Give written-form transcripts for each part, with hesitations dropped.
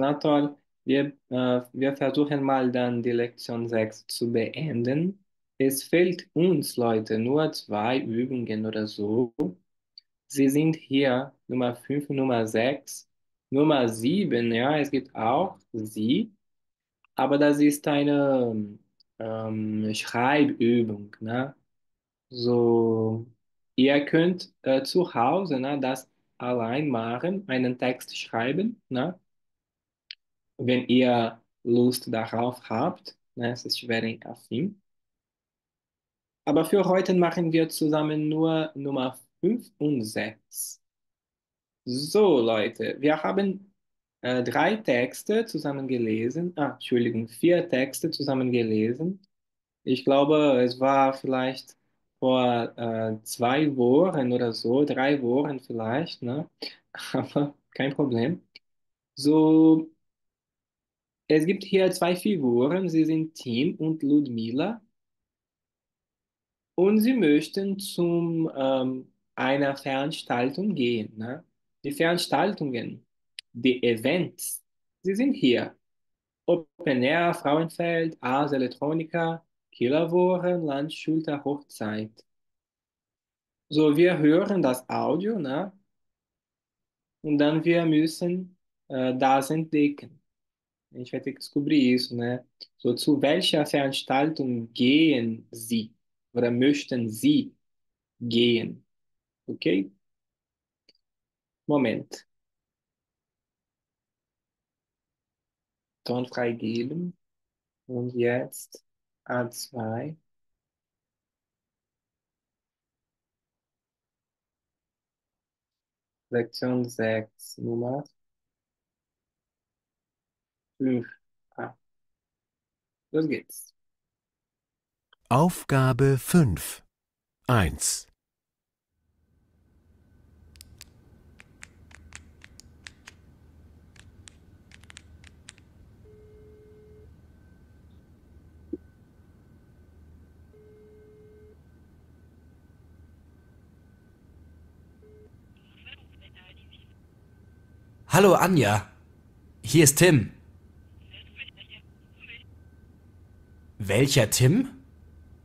Na toll. Wir versuchen mal dann die Lektion 6 zu beenden. Es fehlt uns, Leute, nur zwei Übungen oder so. Sie sind hier Nummer 5, Nummer 6, Nummer 7. Ja, es gibt auch sie, aber das ist eine Schreibübung, ne? So, ihr könnt zu Hause, ne, das allein machen, einen Text schreiben, ne? Wenn ihr Lust darauf habt, ne, es ist very affin. Aber für heute machen wir zusammen nur Nummer 5 und 6. So, Leute, wir haben drei Texte zusammen gelesen. Entschuldigung, vier Texte zusammen gelesen. Ich glaube, es war vielleicht vor 2 Wochen oder so, 3 Wochen vielleicht, ne? Aber kein Problem. So, es gibt hier zwei Figuren, sie sind Tim und Ludmila und sie möchten zum einer Veranstaltung gehen. Ne? Die Veranstaltungen, die Events, sie sind hier. Open Air, Frauenfeld, Ars Electronica, Killerwochen, Landschulter, Hochzeit. So, wir hören das Audio, ne? Und dann wir müssen das entdecken. A gente vai ter que descobrir isso, né? So, zu welcher Veranstaltung gehen Sie oder möchten Sie gehen? Okay? Moment. Ton freigeben. Und jetzt A2, Lektion 6, Nummer 5. Ah, los geht's. Aufgabe 5. 1. Hallo Anja, hier ist Tim. Welcher Tim?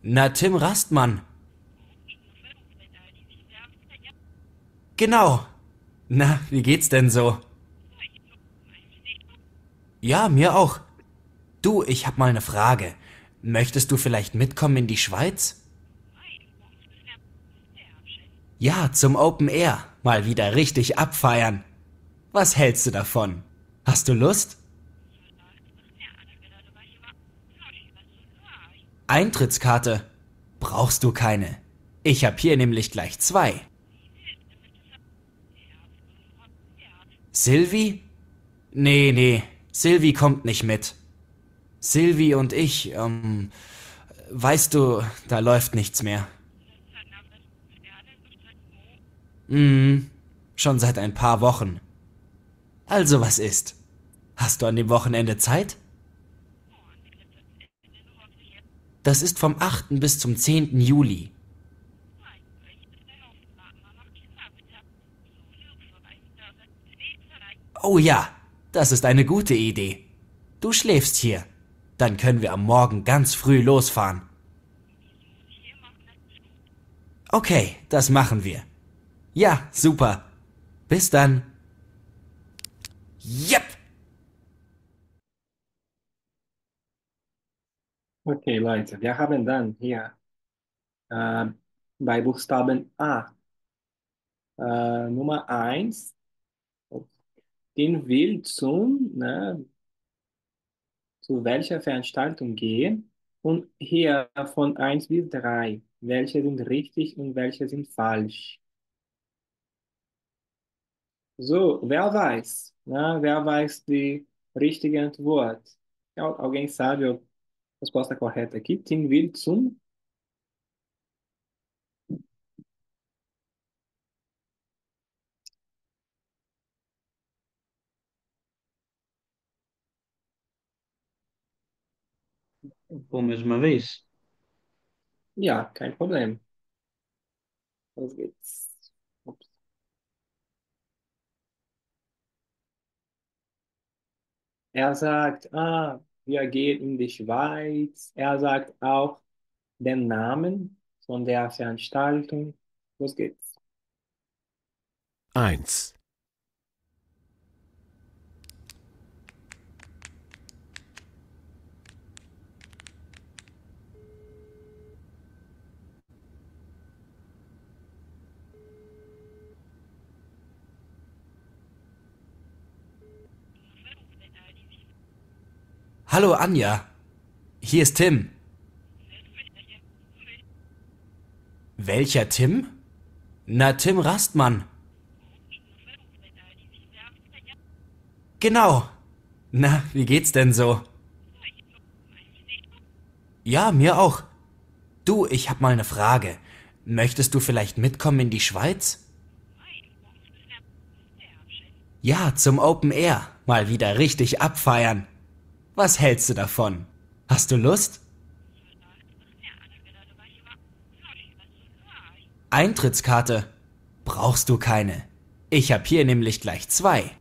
Na, Tim Rastmann. Genau. Na, wie geht's denn so? Ja, mir auch. Du, ich hab mal ne Frage. Möchtest du vielleicht mitkommen in die Schweiz? Ja, zum Open Air. Mal wieder richtig abfeiern. Was hältst du davon? Hast du Lust? Eintrittskarte. Brauchst du keine. Ich hab hier nämlich gleich zwei. Silvi? Nee, nee, Silvi kommt nicht mit. Silvi und ich, weißt du, da läuft nichts mehr. Hm, schon seit ein paar Wochen. Also was ist? Hast du an dem Wochenende Zeit? Das ist vom 8. bis zum 10. Juli. Oh ja, das ist eine gute Idee. Du schläfst hier. Dann können wir am Morgen ganz früh losfahren. Okay, das machen wir. Ja, super. Bis dann. Yep. Okay, Leute, wir haben dann hier äh, bei Buchstaben A Nummer 1, den will zum, ne, zu welcher Veranstaltung gehen und hier von 1 bis 3, welche sind richtig und welche sind falsch. So, wer weiß? Ne? Wer weiß die richtige Antwort? Ja, alguém sabe a resposta correta aqui? Tim will zum. Pô, mais uma vez. Ja, kein Problem. Los geht's. Ups. Er sagt, wir gehen in die Schweiz. Er sagt auch den Namen von der Veranstaltung. Los geht's. 1, Hallo Anja, hier ist Tim. Welcher Tim? Na, Tim Rastmann. Genau. Na, wie geht's denn so? Ja, mir auch. Du, ich hab mal eine Frage. Möchtest du vielleicht mitkommen in die Schweiz? Ja, zum Open Air. Mal wieder richtig abfeiern. Was hältst du davon? Hast du Lust? Eintrittskarte. Brauchst du keine. Ich hab hier nämlich gleich zwei.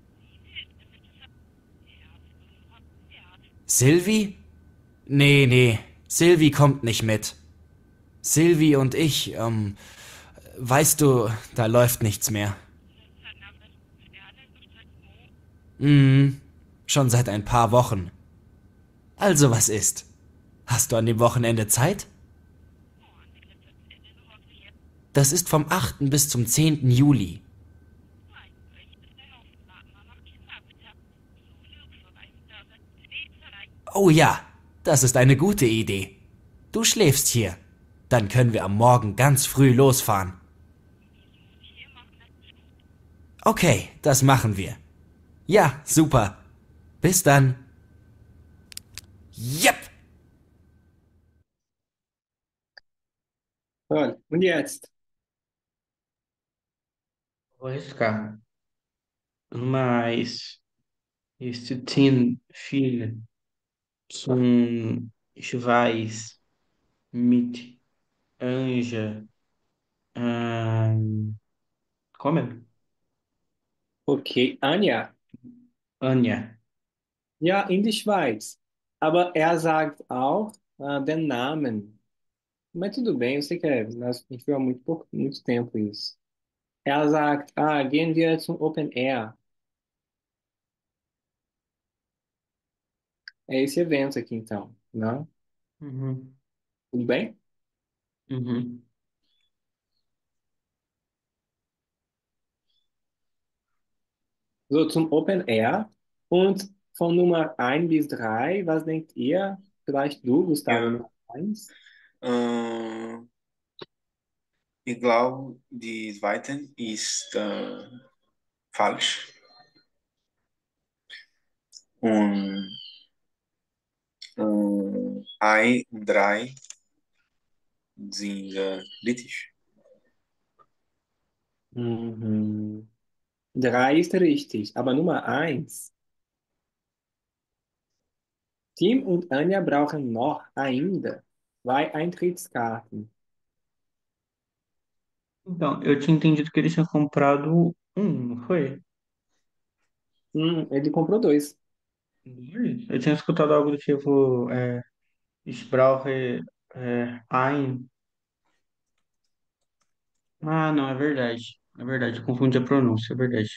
Silvi? Nee, nee. Silvi kommt nicht mit. Silvi und ich, weißt du, da läuft nichts mehr. Mhm, schon seit ein paar Wochen. Also was ist? Hast du an dem Wochenende Zeit? Das ist vom 8. bis zum 10. Juli. Oh ja, das ist eine gute Idee. Du schläfst hier. Dann können wir am Morgen ganz früh losfahren. Okay, das machen wir. Ja, super. Bis dann. Yep. Olha, und jetzt? Vou arriscar. Mas este Tim, filho, zum Schweiz mit Anja, como é? Okay, Anja. Anja. Ja, in die Schweiz. Aber er sagt auch den Namen. Mas tudo bem, eu sei que a gente viu há muito tempo isso. Ela sagt, gehen wir zum Open Air. É esse evento aqui, então, né? Uhum. Tudo bem? Uhum. So, zum Open Air. Und von Nummer 1 bis 3, was denkt ihr? Vielleicht du, Gustavo, Ja, Nummer 1. ähm, ich glaube, die zweite ist falsch. Und ein und drei sind richtig. Mhm. 3 ist richtig, aber Nummer 1. Tim und Anja brauchen noch ainda 2 Eintrittskarten. Então, eu tinha entendido que ele tinha comprado não foi? Ele comprou 2. Eu tinha escutado algo do tipo, ich brauche ein. Ah, não, é verdade. É verdade, eu confundi a pronúncia, é verdade.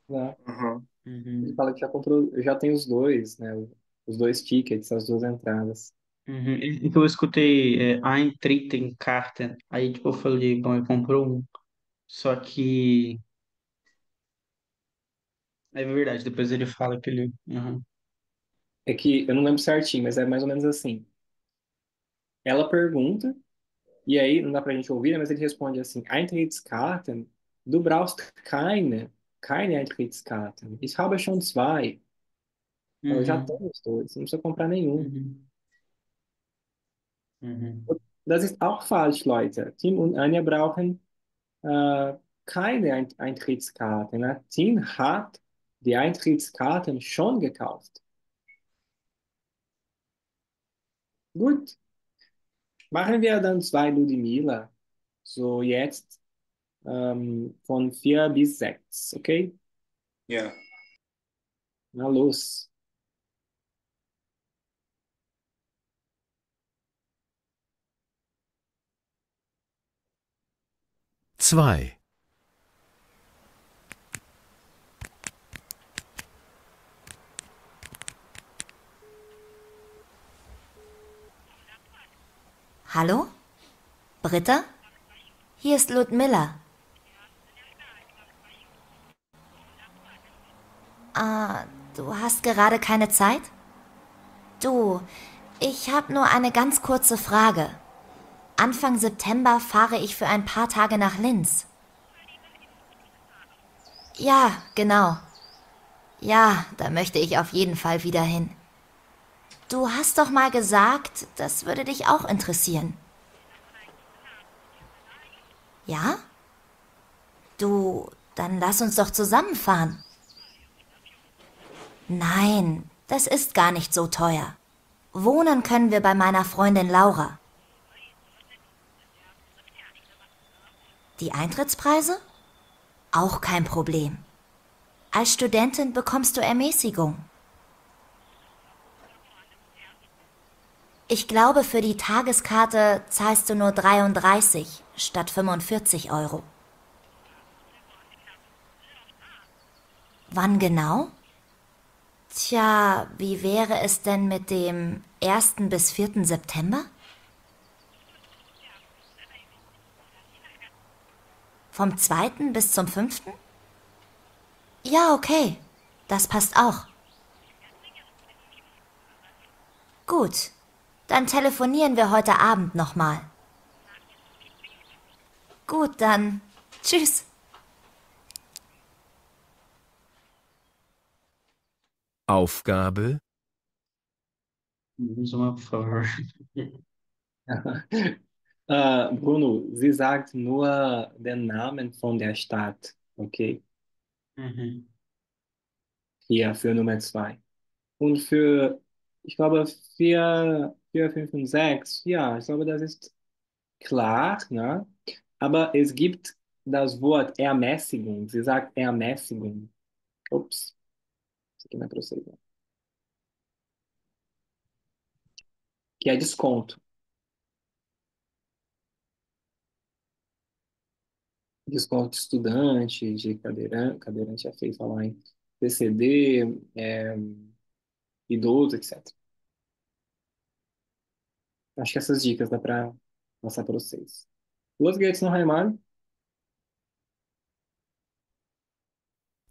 Né? Uhum. Ele Uhum. fala que já comprou, já tem os dois, né? Os 2 tickets, as 2 entradas. Uhum. Então eu escutei Eintrittenkarten, aí tipo eu falei, bom, ele comprou um. Só que é verdade, depois ele fala que ele. Uhum. É que eu não lembro certinho, mas é mais ou menos assim. Ela pergunta, e aí não dá pra gente ouvir, né? Mas ele responde assim: Eintrittskarten, du brauchst keine Eintrittskarten. Ich habe schon 2. Eu já Uhum. tenho os 2, não precisa comprar nenhum. Uhum. Uhum. Das ist auch falsch, Leute. Tim und Anja brauchen keine Eintrittskarten. Ne? Tim hat die Eintrittskarten schon gekauft. Gut, machen wir dann 2 Ludmilla. So jetzt von 4 bis 6, okay? Ja. Na los. 2. Hallo? Britta? Hier ist Ludmilla. Du hast gerade keine Zeit? Du, ich habe nur eine ganz kurze Frage. Anfang September fahre ich für ein paar Tage nach Linz. Ja, genau. Ja, da möchte ich auf jeden Fall wieder hin. Du hast doch mal gesagt, das würde dich auch interessieren. Ja? Du, dann lass uns doch zusammenfahren. Nein, das ist gar nicht so teuer. Wohnen können wir bei meiner Freundin Laura. Die Eintrittspreise? Auch kein Problem. Als Studentin bekommst du Ermäßigung. Ich glaube, für die Tageskarte zahlst du nur 33 statt 45 €. Wann genau? Tja, wie wäre es denn mit dem 1. bis 4. September? Vom 2. bis zum 5.? Ja, okay. Das passt auch. Gut. Dann telefonieren wir heute Abend nochmal. Gut, dann. Tschüss. Aufgabe Mais uma, por favor. Bruno, sie sagt nur den Namen von der Stadt. Okay, Uhum. hier für Nummer 2. Und für, ich glaube, 5 und 6, ja, ich glaube, das ist klar, ne? Aber es gibt das Wort Ermäßigung. Sie sagt Ermäßigung. Ups, isso aqui não é para você, né? Que é desconto. Desconto de estudante, de cadeirante é feio falar em PCD, idoso, etc. Acho que essas dicas dá para passar para vocês. Los geht's noch einmal?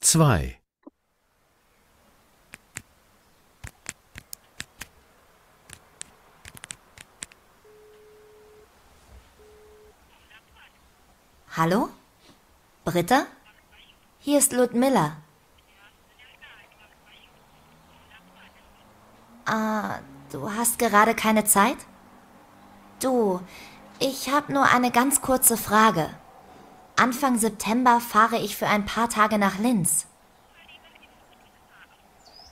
2. Hallo? Britta? Hier ist Ludmilla. Du hast gerade keine Zeit? Du, ich habe nur eine ganz kurze Frage. Anfang September fahre ich für ein paar Tage nach Linz.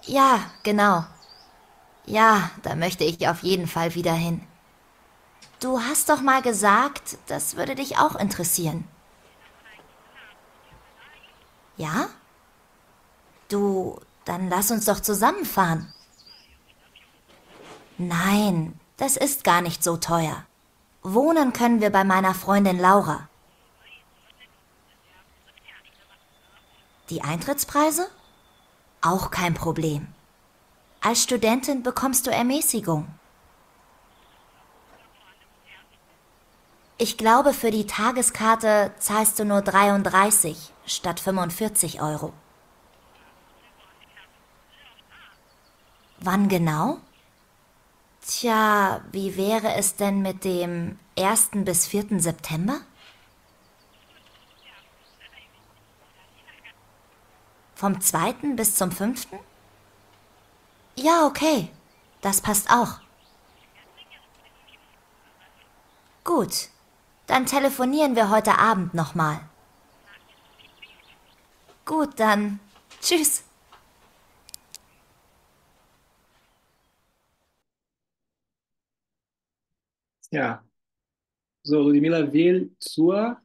Ja, genau. Ja, da möchte ich auf jeden Fall wieder hin. Du hast doch mal gesagt, das würde dich auch interessieren. Ja? Du, dann lass uns doch zusammenfahren. Nein, das ist gar nicht so teuer. Wohnen können wir bei meiner Freundin Laura. Die Eintrittspreise? Auch kein Problem. Als Studentin bekommst du Ermäßigung. Ich glaube, für die Tageskarte zahlst du nur 33 statt 45 €. Wann genau? Tja, wie wäre es denn mit dem 1. bis 4. September? Vom 2. bis zum 5.? Ja, okay. Das passt auch. Gut. Dann telefonieren wir heute Abend nochmal. Gut, dann. Tschüss. Ja. So, Ludmila will zur.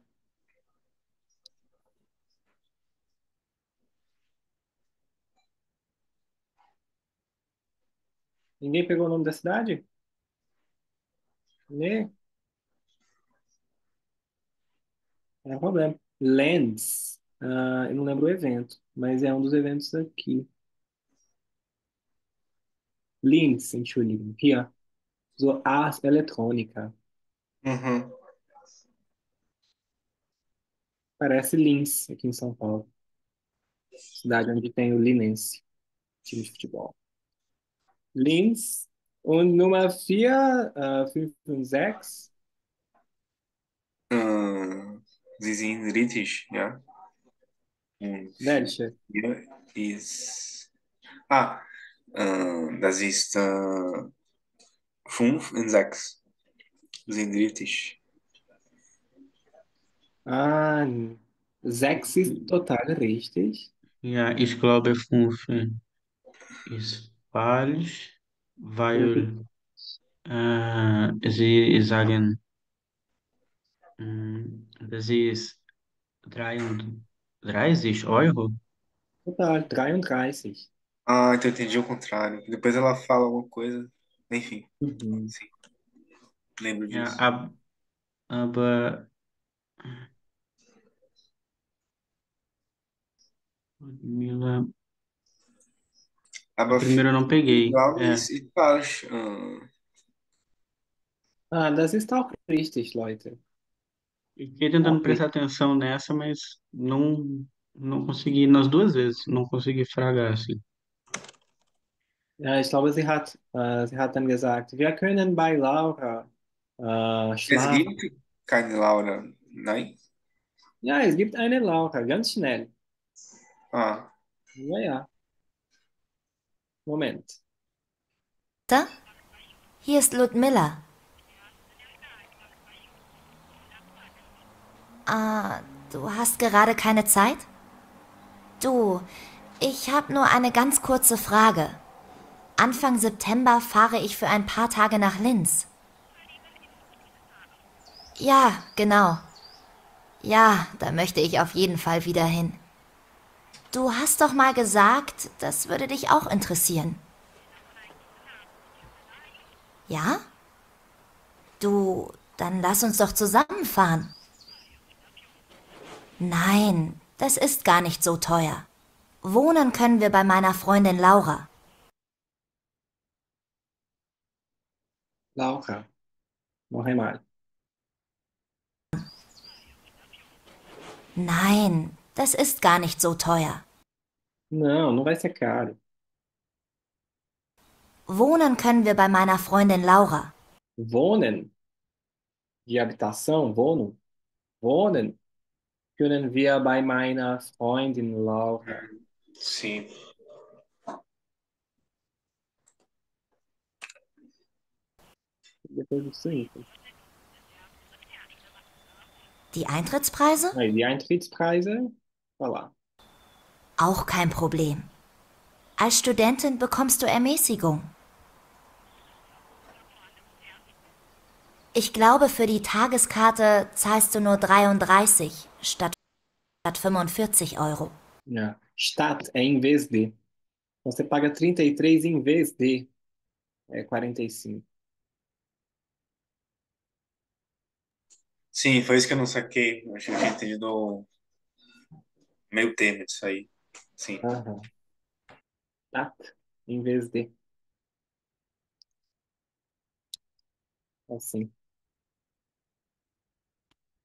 Ninguém pegou o nome da cidade? Né? Não é problema. Lens, eu não lembro o evento, mas é um dos eventos aqui. Linz, Entschuldigung. Hier, so Ars Eletrônica. Uhum. Parece Linz, aqui em São Paulo. Cidade onde tem o Linense, time de futebol. Linz. Und Nummer 4, 5 und 6. Sie sind richtig, ja. Und Welche? hier ist. Ah, das ist 5 und 6. Sind richtig. Ah, 6 ist total richtig. Ja, ich glaube 5 ist falsch, Und weil sie sagen, das ist 33 Euro. total, 33. Ah, então eu entendi o contrário. Depois ela fala alguma coisa. Enfim, Mhm. sim, lembro Ja, disso. aber Mila, a Aber primeira eu não ich peguei. glaube, É, es ist falsch. Ah, das ist auch richtig, Leute. eu fiquei tentando Auch prestar richtig. atenção nessa, mas não consegui, nas duas vezes, não consegui fragar, assim. Ja, ich glaube, sie hat dann gesagt, wir können bei Laura Es schlafen. gibt keine Laura, nein? Ja, es gibt eine Laura, ganz schnell. Ah, Ja, ja, Moment. Da? Hier ist Ludmilla. Ah, du hast gerade keine Zeit? Du, ich habe nur eine ganz kurze Frage. Anfang September fahre ich für ein paar Tage nach Linz. Ja, genau. Ja, da möchte ich auf jeden Fall wieder hin. Du hast doch mal gesagt, das würde dich auch interessieren. Ja? Du, dann lass uns doch zusammenfahren. Nein, das ist gar nicht so teuer. Wohnen können wir bei meiner Freundin Laura. Laura, noch einmal. Nein, das ist gar nicht so teuer. Não, não vai ser caro. Wohnen können wir bei meiner Freundin Laura. Wohnen, de habitação, Wohnung. Wohnen können wir bei meiner Freundin Laura. sim. Depois do simples. Die Eintrittspreise? Aí, die Eintrittspreise, olha lá. Auch kein Problem. Als Studentin bekommst du Ermäßigung. Ich glaube, für die Tageskarte zahlst du nur 33 statt 45 Euro. Ja. Statt é em vez de. Você paga 33 em vez de 45. Sim, foi isso que eu não saquei. Eu achei que eu tinha entendido o meio termo disso aí. Sim. Aham. Statt em vez de. Assim.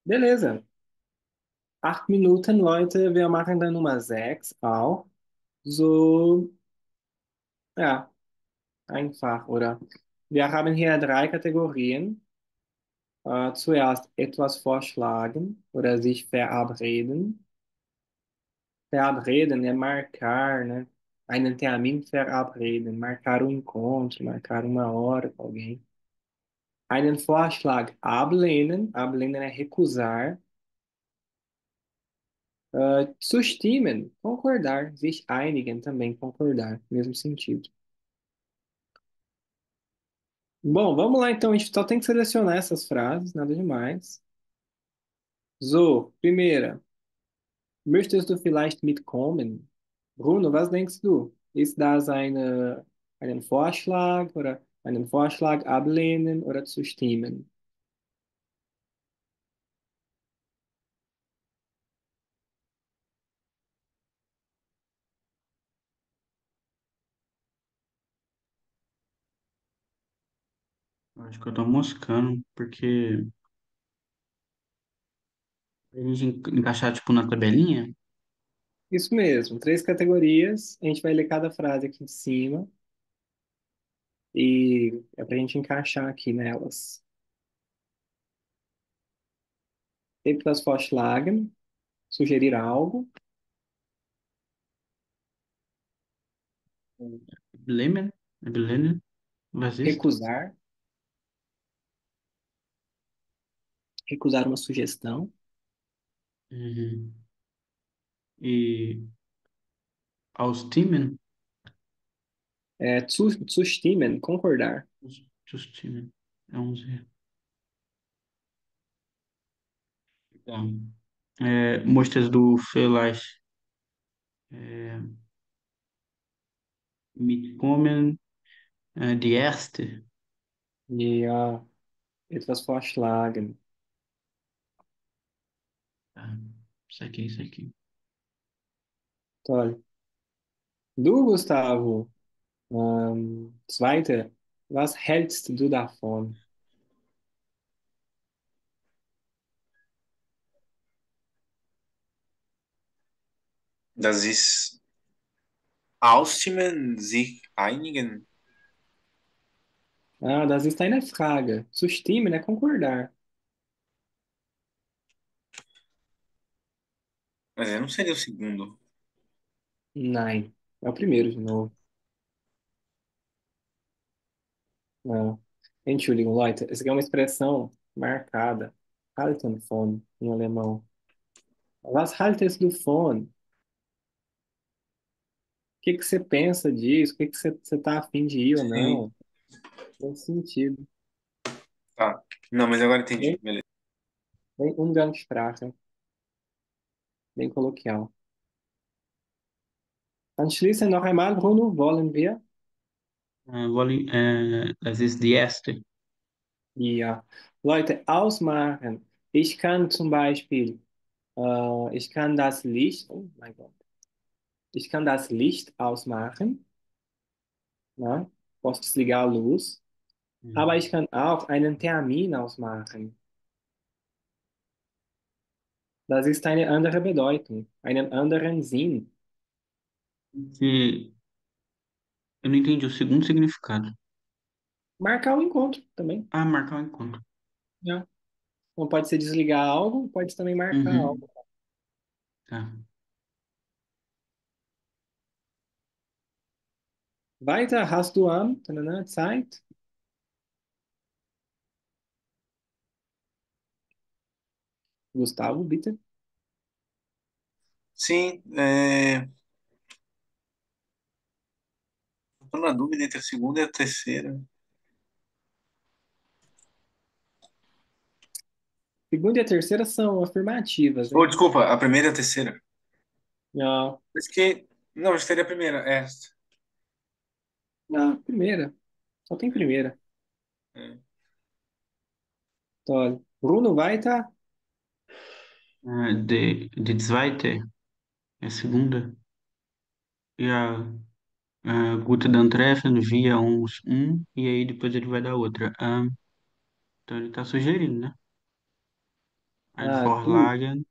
Beleza. 8 Minuten, Leute. Wir machen dann Nummer 6 auch. So, ja, einfach, oder? Wir haben hier drei Kategorien. Zuerst etwas vorschlagen oder sich verabreden. Verabreden é marcar, né? Einen Termin verabreden, marcar um encontro, marcar uma hora com alguém. Einen Vorschlag ablehnen, ablehnen é recusar. Zustimmen, concordar, sich einigen também, concordar, mesmo sentido. Bom, vamos lá então, a gente só tem que selecionar essas frases, nada demais. So, primeira. Möchtest du vielleicht mitkommen? Bruno, was denkst du? Ist das einen Vorschlag oder einen Vorschlag ablehnen oder zustimmen? Acho que eu tô moscando, porque a gente encaixar, tipo, na tabelinha. Isso mesmo, três categorias. A gente vai ler cada frase aqui de cima e é pra gente encaixar aqui nelas. Etwas vorschlagen, sugerir algo, Blemen, Blemen, was ist? recusar, recusar uma sugestão, Uhum. E ausstimmen, zustimmen, concordar. zustimmen, é um Z. Tá. Mostras do vielleicht mitkommen, die erste. Ja, etwas vorschlagen. Tá. Isso aqui, isso aqui. Toll. Du, Gustavo, zweite, was hältst du davon? Das ist Ausstimmen, sich einigen. Ah, das ist eine Frage. Zustimmen é concordar. Mas eu não seria o segundo. Nein, é o primeiro de novo. Não. Entschuldigung, Leute, essa aqui é uma expressão marcada. Halten von, em alemão. Was haltest du von? O que que você pensa disso? O que que você tá afim de ir ou Sim. não? Nesse sentido. Tá. Não, mas agora entendi. Bem, Beleza. bem Umgangssprache, bem coloquial. Anschließend noch einmal, Bruno, wollen wir? Das ist die erste. Ja. Leute, ausmachen. Ich kann zum Beispiel, ich kann das Licht, oh mein Gott, ich kann das Licht ausmachen, ne? Posso desligar a luz, aber ich kann auch einen Termin ausmachen. Das ist eine andere Bedeutung, einen anderen Sinn. E eu não entendi o segundo significado. Marcar o encontro também, Ah, marcar um encontro. né? Então pode ser desligar algo, pode também marcar Uhum. algo. Tá. Weiter, hast du Zeit? Gustavo, bitte. Sim, tô na dúvida entre a segunda e a terceira. Segunda e a terceira são afirmativas, Oh, hein? desculpa, a primeira e a terceira. Não, Mas que. Não, acho que seria a primeira. Esta. não, primeira. Só tem primeira. É. Então, Bruno, weiter. Die zweite é a segunda. E a Gute dann treffen, via uns e aí depois ele vai dar outra. Então ele tá sugerindo, né? Ein Ah, du, Vorlagen,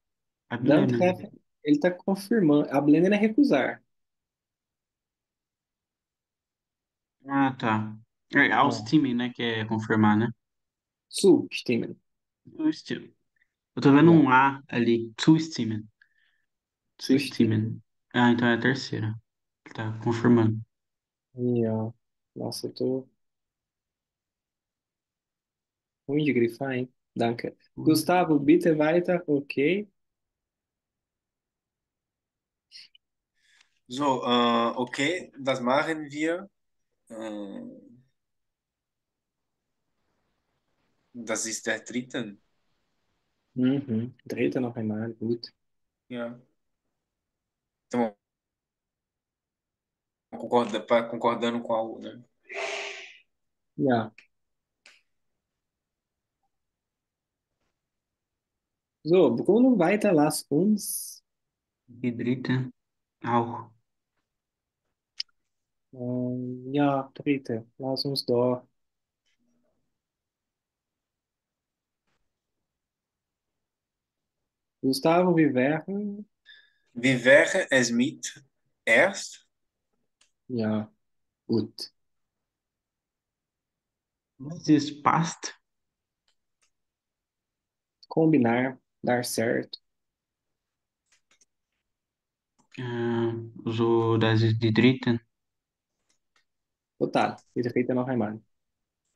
dann ablehnen. treffen. Ele está confirmando. A Blender é recusar. Ah, tá. Ah, Ausstimmen, né? Que é confirmar, né? zustimmen. Zustimmen. Eu tô vendo Ja, um A ali. Zustimmen. zustimmen. Zustimmen. Ah, então é a terceira. Tá confirmando. Ja. Nossa, eu tô ruim de grifar, hein? Danke. Gustavo, bitte weiter. Ok. So, okay, das machen wir. Äh, Das ist der dritte. Mhm. Dritte noch einmal. Gut. Ja. Então, concordando com algo, né? Ja. So, Bruno, weiter. Lass uns. Die dritte auch. Ja, dritte. Lass uns doch. Gustavo, wie wäre? Wie wäre es mit erst? Ja, gut. Was ist passt? Combinar, dar certo. So, das ist die dritten. Total, wieder feita noch einmal.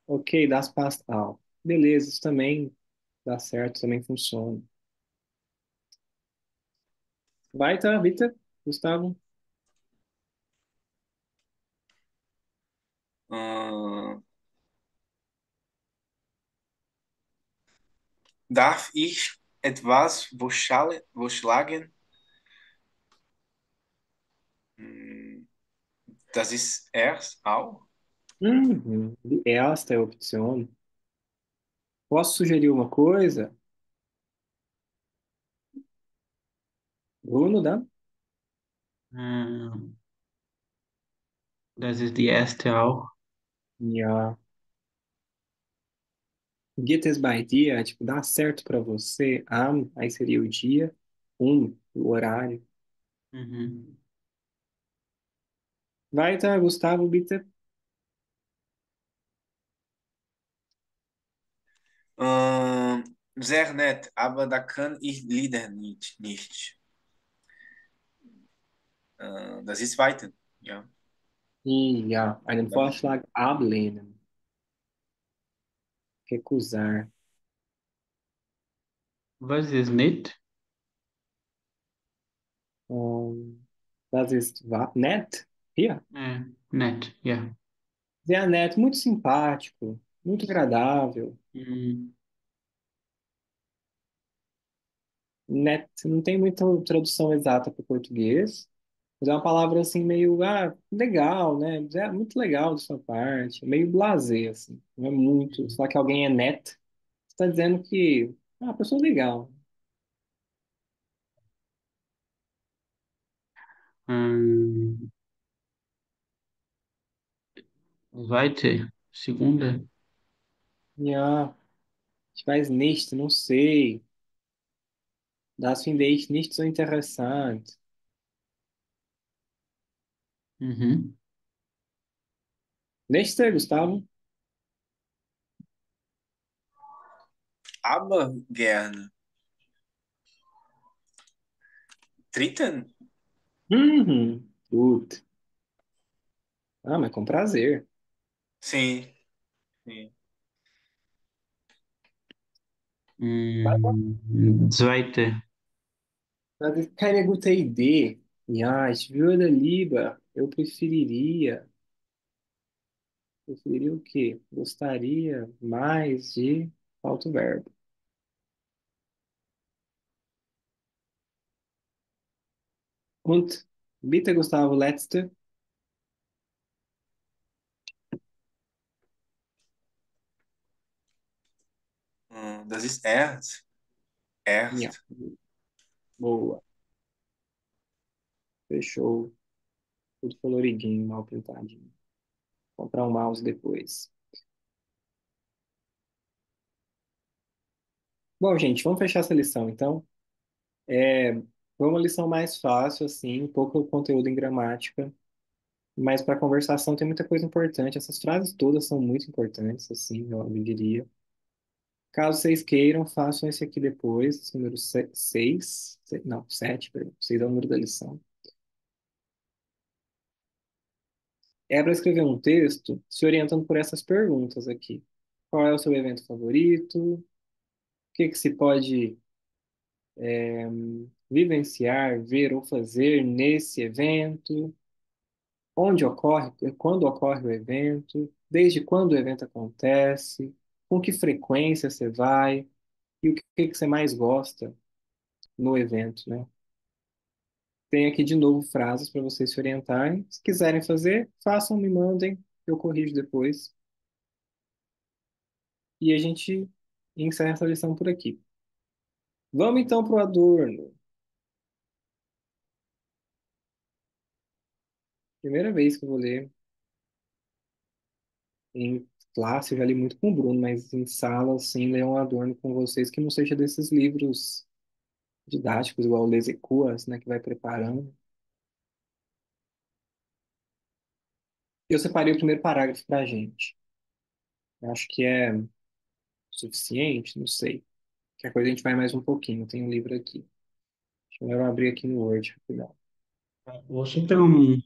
Ok, das passt auch. Beleza, isso também dá certo, também funciona. Weiter, bitte, Gustavo. Äh, darf ich etwas vorschlagen? Hm, das ist erst auch. Uhum. Esta é a opção. Posso sugerir uma coisa? Bruno, dá? Äh, das ist die erste auch. Ja. Geht es by dia, tipo, dá certo pra você? Aí seria o dia. O horário. Mhm. Weiter, Gustavo, bitte. Sehr nett, aber da kann ich Lieder nicht. Das ist weiter. Ja. Ja, einen Vorschlag ablehnen. Recusar. Was ist nicht? Das ist nett. Hier. Nett, ja. Sehr nett, muito simpático, muito agradável. Mhm. Net, não tem muita tradução exata para o português, mas é uma palavra assim meio, legal, né? É muito legal da sua parte, é meio blasé, assim. Não é muito. Só que alguém é net, você está dizendo que a pessoa é legal. Ähm, zweite, segunda. Ja, ich weiß nicht, não sei. Das finde ich nicht so interessant. Mhm. Nächste, Gustavo. Aber gerne. Dritten? Gut. Mas com prazer. Sim, sim. Zweite. Das ist keine gute Idee. Ja, ich würde lieber. Eu preferiria. Preferiria o quê? Gostaria mais de. Falta o verbo. Und bitte, Gustavo, letzte. Das ist erst. Ja, Erst. boa. Fechou. Tudo coloridinho, mal pintadinho. Comprar um mouse depois. Bom, gente, vamos fechar essa lição, então. Foi uma lição mais fácil, assim, pouco conteúdo em gramática. Mas para conversação tem muita coisa importante. Essas frases todas são muito importantes, assim, eu diria. Caso vocês queiram, façam esse aqui depois, esse número 6, não, 7, perdão, 6 é o número da lição. É para escrever um texto se orientando por essas perguntas aqui. Qual é o seu evento favorito? O que que se pode vivenciar, ver ou fazer nesse evento? Onde ocorre, quando ocorre o evento? Desde quando o evento acontece? Com que frequência você vai? E o que que você mais gosta no evento, né? Tem aqui de novo frases para vocês se orientarem. Se quiserem fazer, façam, me mandem, eu corrijo depois. E a gente encerra essa lição por aqui. Vamos então para o Adorno. Primeira vez que eu vou ler em classe, eu já li muito com o Bruno, mas em sala, assim, ler um Adorno com vocês que não seja desses livros didáticos, igual o Lesecuas, né, que vai preparando. Eu separei o primeiro parágrafo para a gente. Eu acho que é suficiente, não sei. Qualquer coisa a gente vai mais um pouquinho. Eu tenho um livro aqui. Deixa eu abrir aqui no Word, rapidão. Vou só pegar um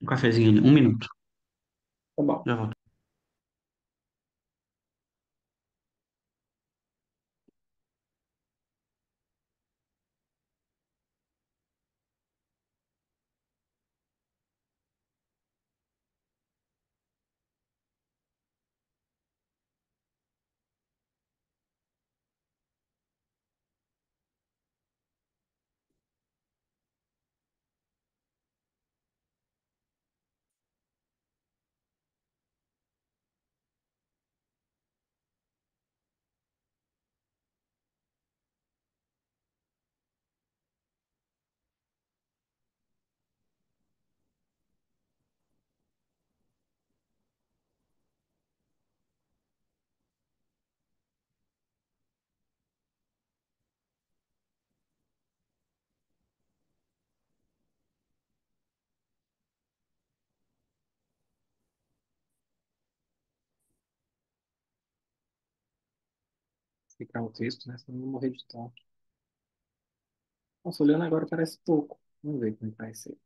cafezinho ali, 1 minuto. Tá bom. Já volto. Explicar o texto, né? Senão eu vou morrer de tonto. Nossa, olhando agora parece pouco. Vamos ver como é que vai ser.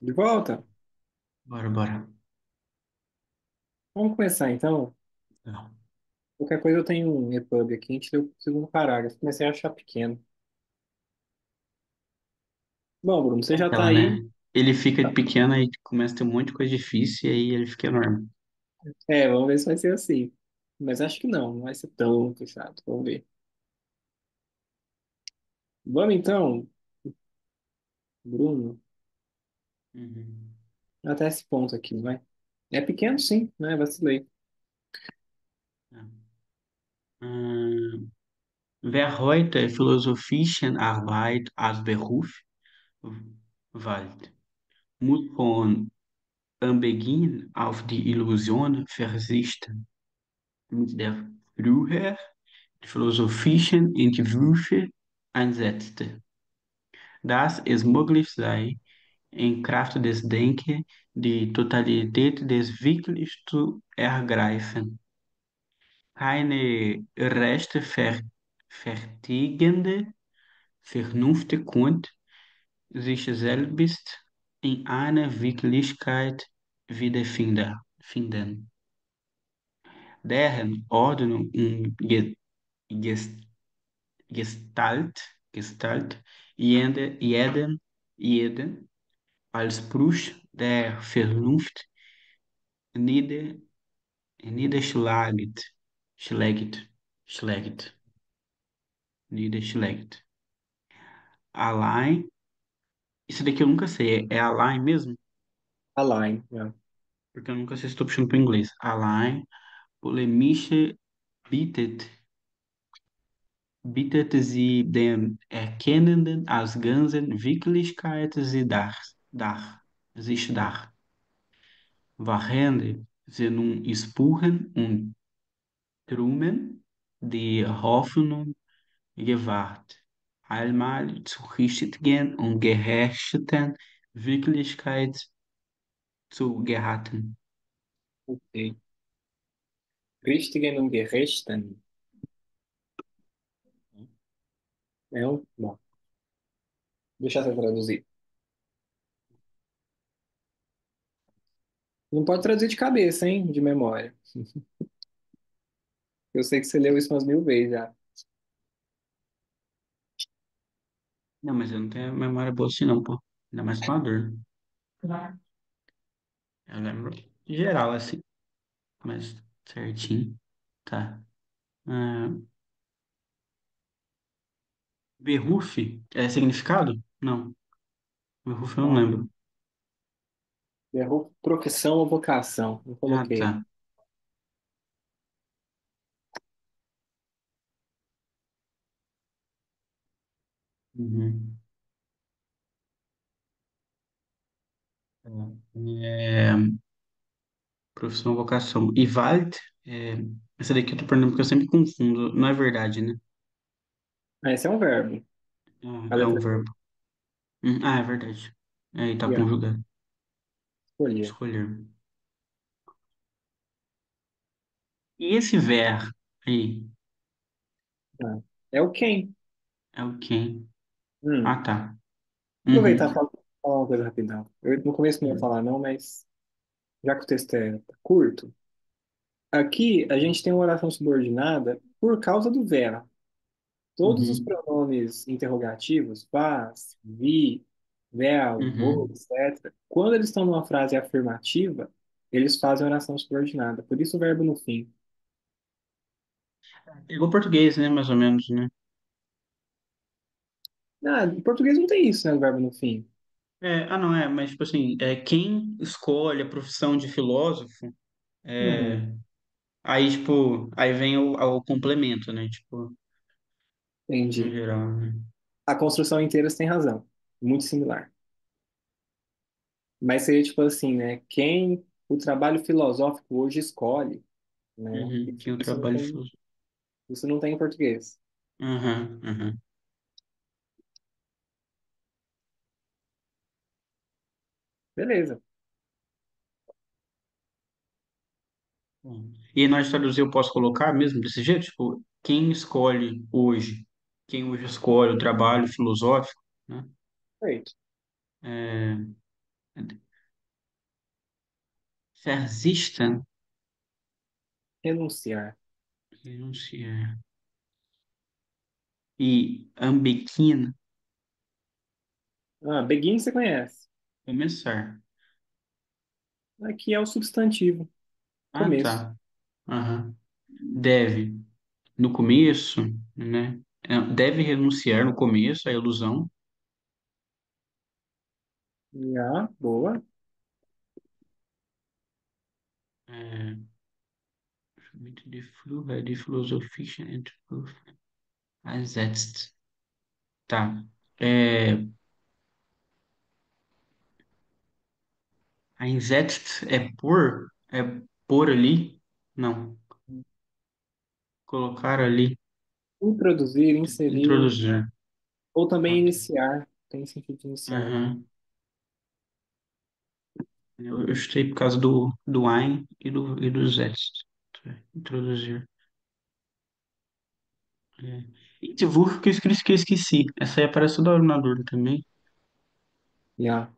De volta? Bora, bora. Vamos começar então. Tá. Qualquer coisa eu tenho um EPUB aqui, a gente leu o segundo parágrafo. Comecei a achar pequeno. Bom, Bruno, você já está Aquela, aí. né? Ele fica Tá. pequeno e começa a ter um monte de coisa difícil e aí ele fica enorme. É, vamos ver se vai ser assim. Mas acho que não vai ser tão puxado. Vamos ver. Vamos então, Bruno, Uhum. até esse ponto aqui, vai. É pequeno, sim, né? Vacilei. Tá. Wer heute philosophischen Arbeit als Beruf wählt, muss von Anbeginn auf die Illusion verzichten, mit der früher die philosophischen Entwürfe einsetzte, dass es möglich sei, in Kraft des Denkens die Totalität des Wirklichen zu ergreifen. Keine rechtfertigende Vernunft konnte sich selbst in einer Wirklichkeit wiederfinden, deren Ordnung und Ges- Gestalt jeden als Bruch der Vernunft nieder, niederschlägt, schlägt, schlägt, niederschlägt. Allein, isso daqui eu nunca sei, é Allein mesmo? Align, né? Porque eu nunca sei se estou puxando para o inglês. Allein, polemische bietet sie dem Erkennenden als ganzen Wirklichkeit sich dar, während sie nun Spuren und Trümen die Hoffnung gewahrt, einmal zur richtigen und gerechten Wirklichkeit zu geraten. Ok. Richtigen und Gerechten. É um... Bom, deixa eu traduzir. Não pode traduzir de cabeça, hein? De memória. Eu sei que você leu isso umas 1000 vezes já. Não, mas eu não tenho memória boa assim não, pô. Ainda mais com a dor. Eu lembro de geral, assim, mas certinho. Tá. Ah, Berruf é significado? Não. Berruf eu não lembro. Errou profissão ou vocação. Eu Ah, coloquei. tá. Uhum. É, profissão, vocação. E Wald, essa daqui eu tô perguntando porque eu sempre confundo. Não é verdade, né? Ah, esse é um verbo. A É um letra verbo. É verdade. É, e tá E, ó, conjugado. escolher. Escolher. E esse ver aí? Ah, é o quem. É o quem? Hum. Ah, tá. Aproveitar Uhum. e falar uma coisa rapidão. Eu no começo não ia falar não, mas já que o texto é curto, aqui a gente tem uma oração subordinada por causa do vera. Todos os Uhum. pronomes interrogativos, faz, vi, vel, vou, Uhum. etc., quando eles estão numa frase afirmativa, eles fazem oração subordinada. Por isso o verbo no fim. Igual português, né? Mais ou menos, né? Ah, em português não tem isso, né? O verbo no fim. Não é, mas tipo assim, quem escolhe a profissão de filósofo, Uhum, é, aí tipo, aí vem o complemento, né? Tipo, no entendi. geral, né? A construção inteira você tem razão. Muito similar. Mas seria tipo assim, né? Quem o trabalho filosófico hoje escolhe, né? Uhum. Isso, Quem o isso não trabalho tem, filosófico. isso não tem em português. Uhum. Uhum. Beleza. E aí nós traduzir eu posso colocar mesmo desse jeito, tipo, quem hoje escolhe o trabalho filosófico, né? Perfeito. É, Verzichten, Renunciar. renunciar. E Ambequin, Ah, begin você conhece. começar. Aqui é o substantivo. Ah, Começo. tá. Aham. Deve, no começo, né? Deve renunciar no começo à ilusão. Já, boa. É, mit die Frühe, die Philosophischen Entwürfe ersetzt. Tá. É, einsetzt é pôr? É pôr ali? Não. Colocar ali. Introduzir, inserir, Introduzir. ou também Ok. iniciar. Tem sentido de iniciar também. Aham. Eu chutei por causa do ein e do setzt. Introduzir. É. E de Wurf que eu esqueci. Essa aí aparece toda hora na dúvida também. Já.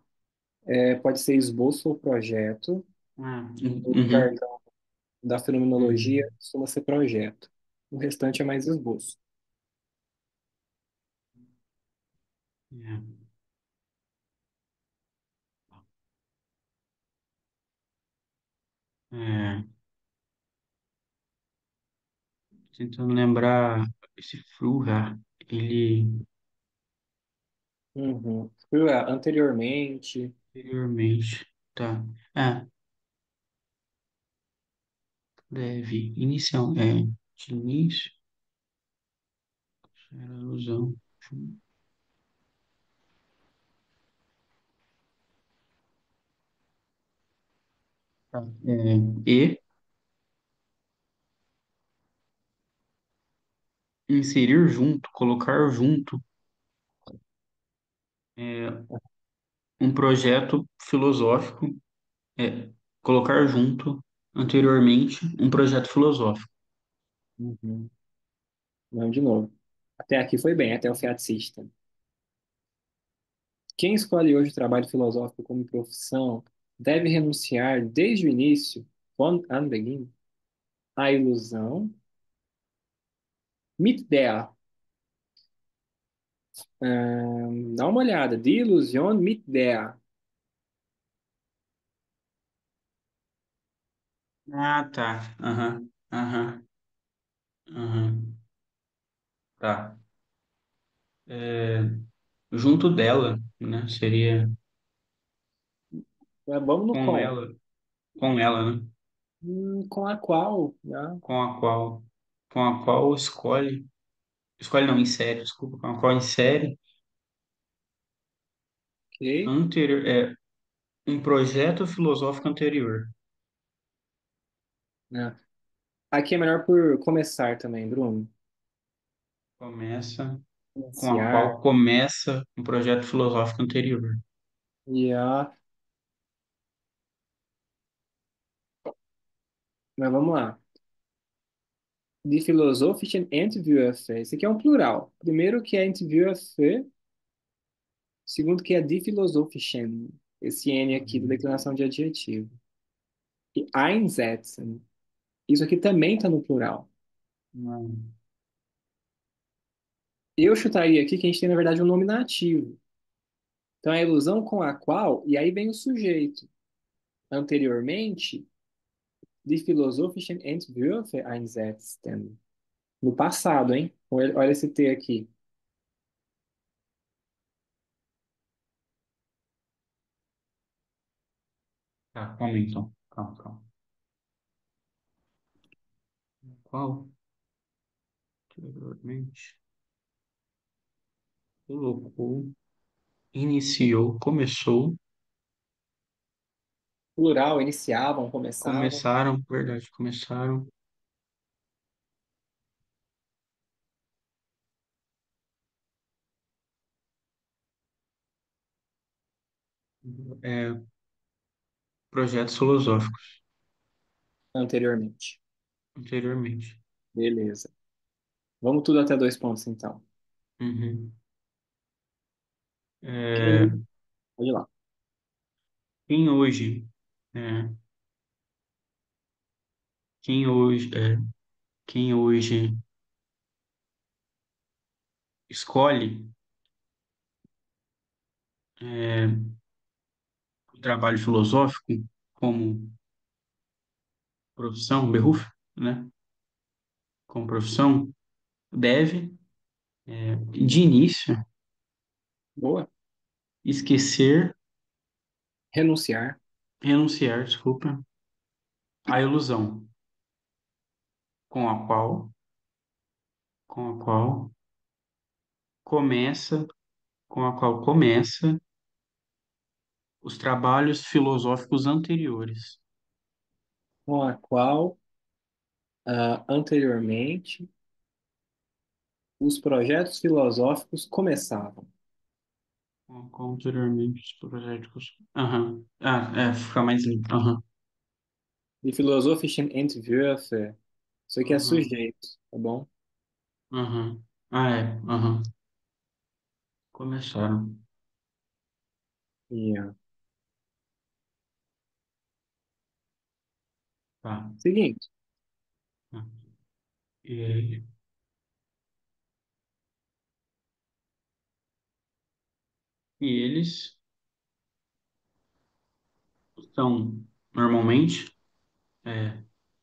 É, pode ser esboço ou projeto. No Uhum. jargão da fenomenologia, Uhum. costuma ser projeto. O restante é mais esboço. É. É. Tentando lembrar esse Fruha, ele Uhum. Anteriormente. anteriormente. Tá. Ah, deve. Inicial. De início. Era alusão. Tá. E inserir junto, colocar junto é, um projeto filosófico, é, colocar junto anteriormente um projeto filosófico. Uhum. Não, de novo. Até aqui foi bem, até o Fiat System. Quem escolhe hoje o trabalho filosófico como profissão deve renunciar desde o início, von Anbeginn, à ilusão, mit der, dá uma olhada, die Illusion mit der, Ah, tá. Aham, aham, aham. Tá. É, junto dela, né? Seria vamos no com ela, com ela, né? com a qual, né? Com a qual, com a qual escolhe não, insere, desculpa, com a qual insere Ok, anterior, Um projeto filosófico anterior. Né? Aqui é melhor por começar também, Bruno. Começa, com a Iniciar. qual começa um projeto filosófico anterior. Ja, mas vamos lá. Die philosophischen Entwürfe. Esse aqui é um plural. Primeiro que é Entwürfe, segundo que é die philosophischen. Esse N aqui da declinação de adjetivo. E einsetzen. Isso aqui também está no plural. Não. Eu chutaria aqui que a gente tem, na verdade, um nominativo. Então, é a ilusão com a qual, e aí vem o sujeito. Anteriormente, die philosophischen Entwürfe einsetzten. No passado, hein? Olha esse T aqui. Tá, calma aí, então. Calma, calma. Qual? Anteriormente. Colocou. Iniciou. Começou. Plural, iniciavam, começavam. Começaram. Verdade, começaram. É, projetos filosóficos. Anteriormente. Anteriormente. Beleza. Vamos tudo até 2 pontos, então. Uhum. É, Quem... Pode ir lá. quem hoje. É, quem hoje. Quem hoje escolhe o trabalho filosófico como profissão, beruf, né? Como profissão, deve, de início, Boa. esquecer, Renunciar. renunciar, desculpa, à ilusão com a qual, com a qual começa, com a qual começa os trabalhos filosóficos anteriores. Com a qual, anteriormente, os projetos filosóficos começavam. Com a qual anteriormente os projetos. Aham. Ah, fica mais limpo. Aham. Die philosophischen Entwürfe. Isso aqui é Aham. sujeito, tá bom? Aham. Ah, é. Aham. Começaram. Yeah. Tá. Seguinte. E, e eles são normalmente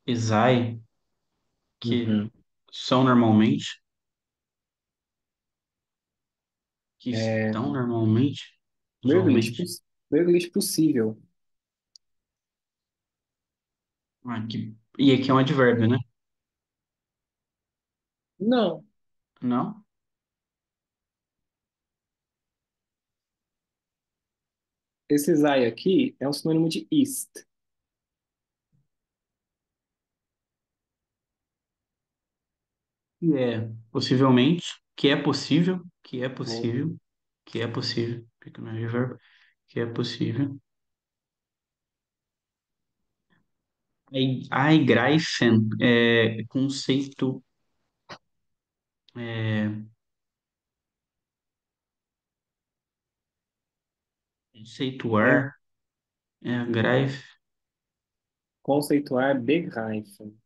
ESAI, que Uhum. são normalmente, que É, estão normalmente, Möglich, usualmente. möglich possível. E aqui é um advérbio, né? Não. Não? Esse sei aqui é um sinônimo de ist. Que é possivelmente, que é possível, que é Bom, possível, que é possível, pequeno advérbio, que é possível. Eingreifen é conceito, é, é conceituar, greif, conceituar begreifen.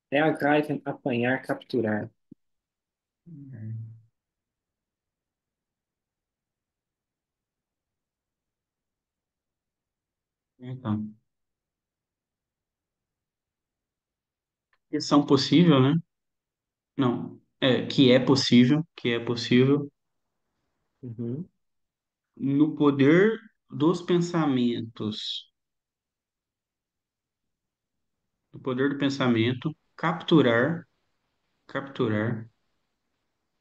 É ergreifen, apanhar, capturar. então, questão possível, né? Não, que é possível Uhum. no poder dos pensamentos, no poder do pensamento, capturar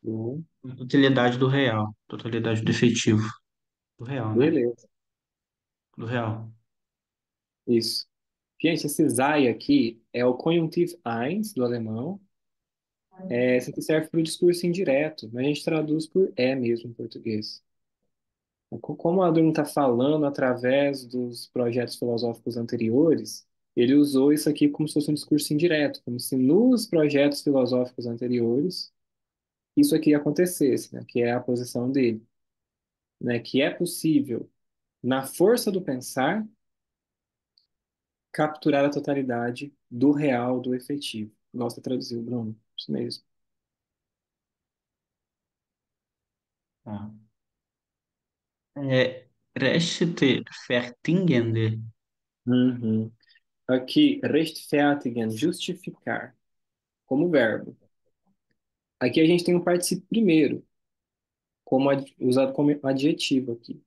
Bom, a totalidade do real, totalidade do efetivo do real, né? beleza. do real. Isso. Gente, esse sei aqui é o Konjunktiv 1 do alemão. Esse aqui serve para o discurso indireto, mas a gente traduz por é mesmo em português. Como o Adorno está falando através dos projetos filosóficos anteriores, ele usou isso aqui como se fosse um discurso indireto, como se nos projetos filosóficos anteriores isso aqui acontecesse, né? Que é a posição dele, né? Que é possível, na força do pensar, capturar a totalidade do real, do efetivo. Gosta de traduzir, Bruno? Isso mesmo. Tá. Rechtfertigende. Uhum. Aqui, rechtfertigen, justificar, como verbo. Aqui a gente tem um particípio primeiro, usado como adjetivo aqui.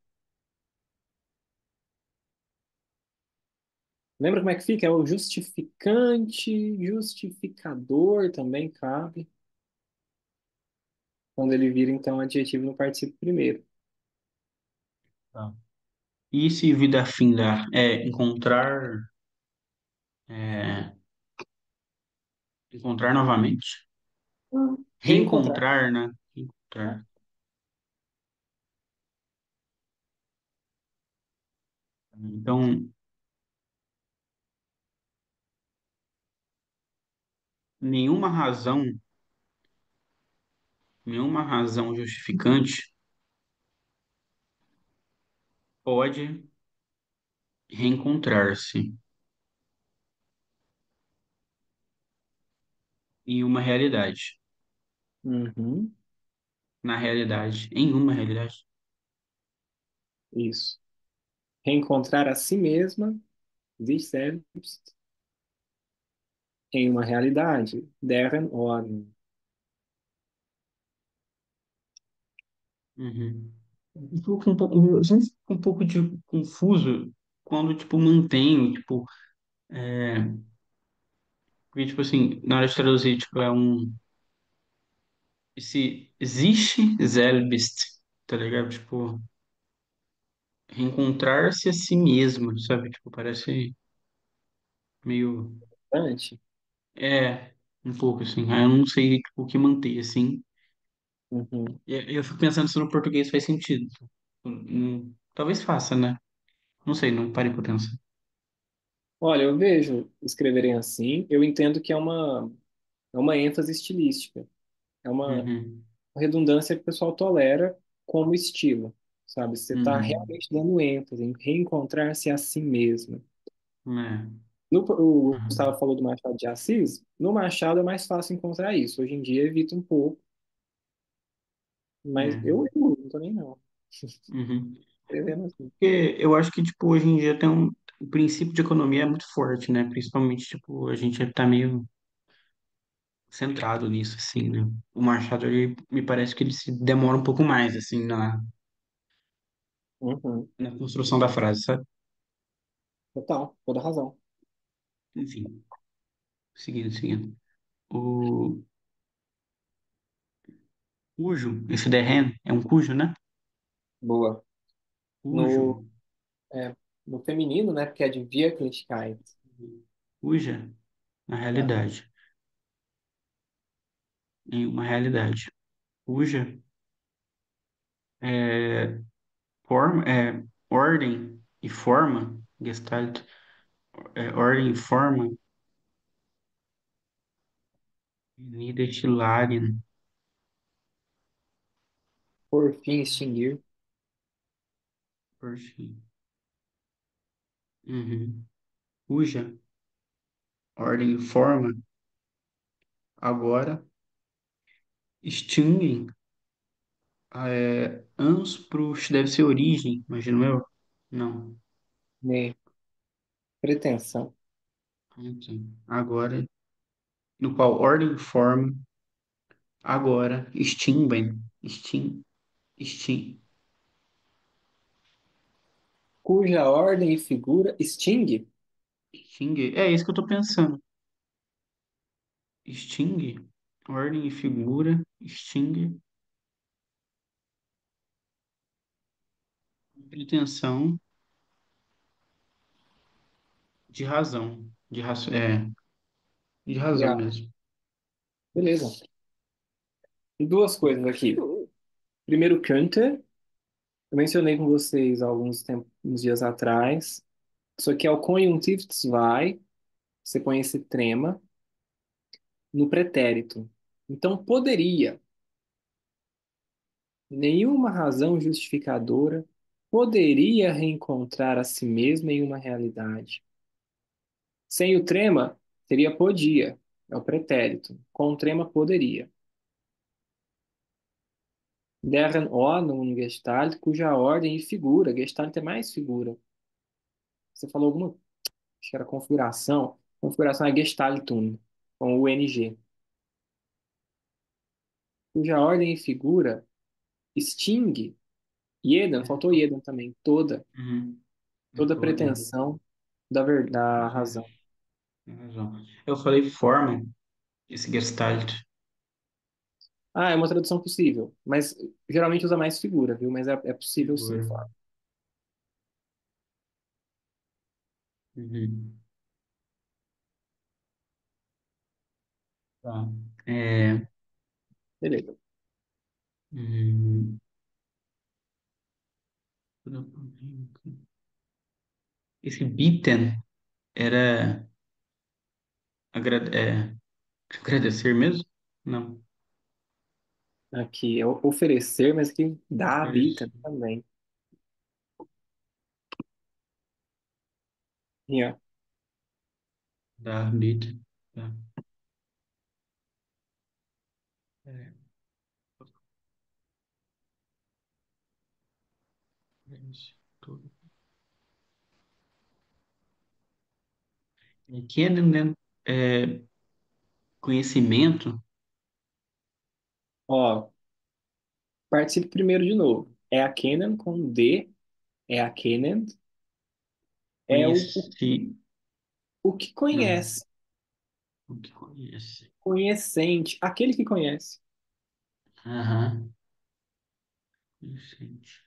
Lembra como é que fica? É o justificante, justificador também cabe, quando ele vira, então, adjetivo no particípio primeiro. Tá. E se vida findar é encontrar, é, encontrar novamente? Reencontrar. Reencontrar, né? Reencontrar. Então, nenhuma razão, nenhuma razão justificante pode reencontrar-se em uma realidade. Uhum, Na realidade, em uma realidade. isso. Reencontrar a si mesma, sich selbst, em uma realidade, deren Ordnung. Uhum. Eu sempre fico um pouco de confuso quando, tipo, mantém, tipo, porque, tipo assim, na hora de traduzir, tipo, esse existe selbst, tá ligado? Tipo, reencontrar-se a si mesmo, sabe? Tipo, parece meio, Importante. é, um pouco assim, aí eu não sei, tipo, o que manter, assim, Uhum. e eu fico pensando se no português faz sentido. Talvez faça, né? Não sei, não parei pra pensar. Olha, eu vejo escreverem assim, eu entendo que é uma ênfase estilística, é uma Uhum, redundância que o pessoal tolera como estilo, sabe? Você está uhum, realmente dando ênfase em reencontrar-se a si mesmo. é, O Gustavo uhum, falou do Machado de Assis, no Machado é mais fácil encontrar isso. Hoje em dia evita um pouco, mas é, eu não tô nem não. uhum. Escrevendo assim. Porque eu acho que, tipo, hoje em dia tem o princípio de economia é muito forte, né? Principalmente, tipo, a gente tá meio centrado nisso, assim, né? O Machado, ele, me parece que ele se demora um pouco mais, assim, Uhum. na construção da frase, sabe? Total, toda razão. Enfim, seguindo. O cujo, esse derren, é um cujo, né? Boa. Cujo, No, é, no feminino, né? Porque é de Wirklichkeit. cuja, na Tá? realidade, em uma realidade. Cuja é, ordem e forma, Gestalt, ordem e forma, Niederschlagen, Por fim, extinguir. por fim. Uhum. Cuja ordem e forma, agora, extinguem, anspruch deve ser origem, imagino eu. Não. Né? Pretensão. Enfim, agora, no qual ordem e forma, agora, extingue, Cuja ordem e figura extingue. é isso que eu tô pensando. Extingue, ordem e figura, extingue, pretensão, De razão. De razão Yeah, mesmo. beleza. Duas coisas aqui. Primeiro, könnte. Eu mencionei com vocês alguns tempos, uns dias atrás. Isso aqui é o conjuntivo zwei. Você põe esse trema no pretérito. Então, poderia. Nenhuma razão justificadora poderia reencontrar a si mesma em uma realidade. Sem o trema, seria podia. É o pretérito. Com o trema, poderia. Deren Ordnung Gestalt, cuja ordem e figura. Gestalt é mais figura. Você falou alguma, acho que era configuração. Configuração é Gestaltung, com o NG. Cuja ordem e figura, Sting, Jeden, faltou Jeden também, toda, Uhum. É toda toda. pretensão da razão. Tem razão. Eu falei forma, esse Gestalt. Ah, é uma tradução possível, mas geralmente usa mais figura, viu? Mas é possível sim, Figura. Fábio. Uhum. Tá. É, Beleza. hum, esse bitten era agradecer mesmo? Não. Aqui é oferecer, mas que dá habita Oferecer. também. Yeah. Dar bitten. Tá. É, isso tudo. Kennen, é, conhecimento. Ó, participe primeiro de novo. É a Kennen com D, é a Kennen, é Conheci. o que Não. conhece, O que conhece. conhecente, aquele que conhece. Aham. Conhecente.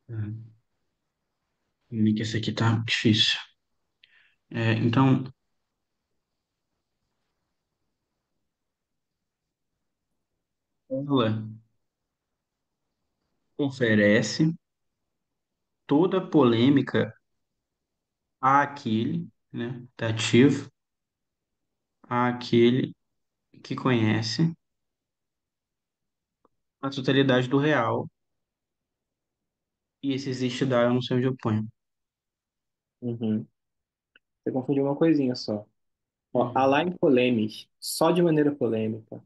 Uhum. Que esse aqui tá difícil. Então, ela oferece toda a polêmica àquele, né, dativo, àquele que conhece a totalidade do real, e esse existe dar eu não sei onde eu ponho. Uhum. Você confundiu uma coisinha só. Ó, Uhum. allein polemisch, só de maneira polêmica.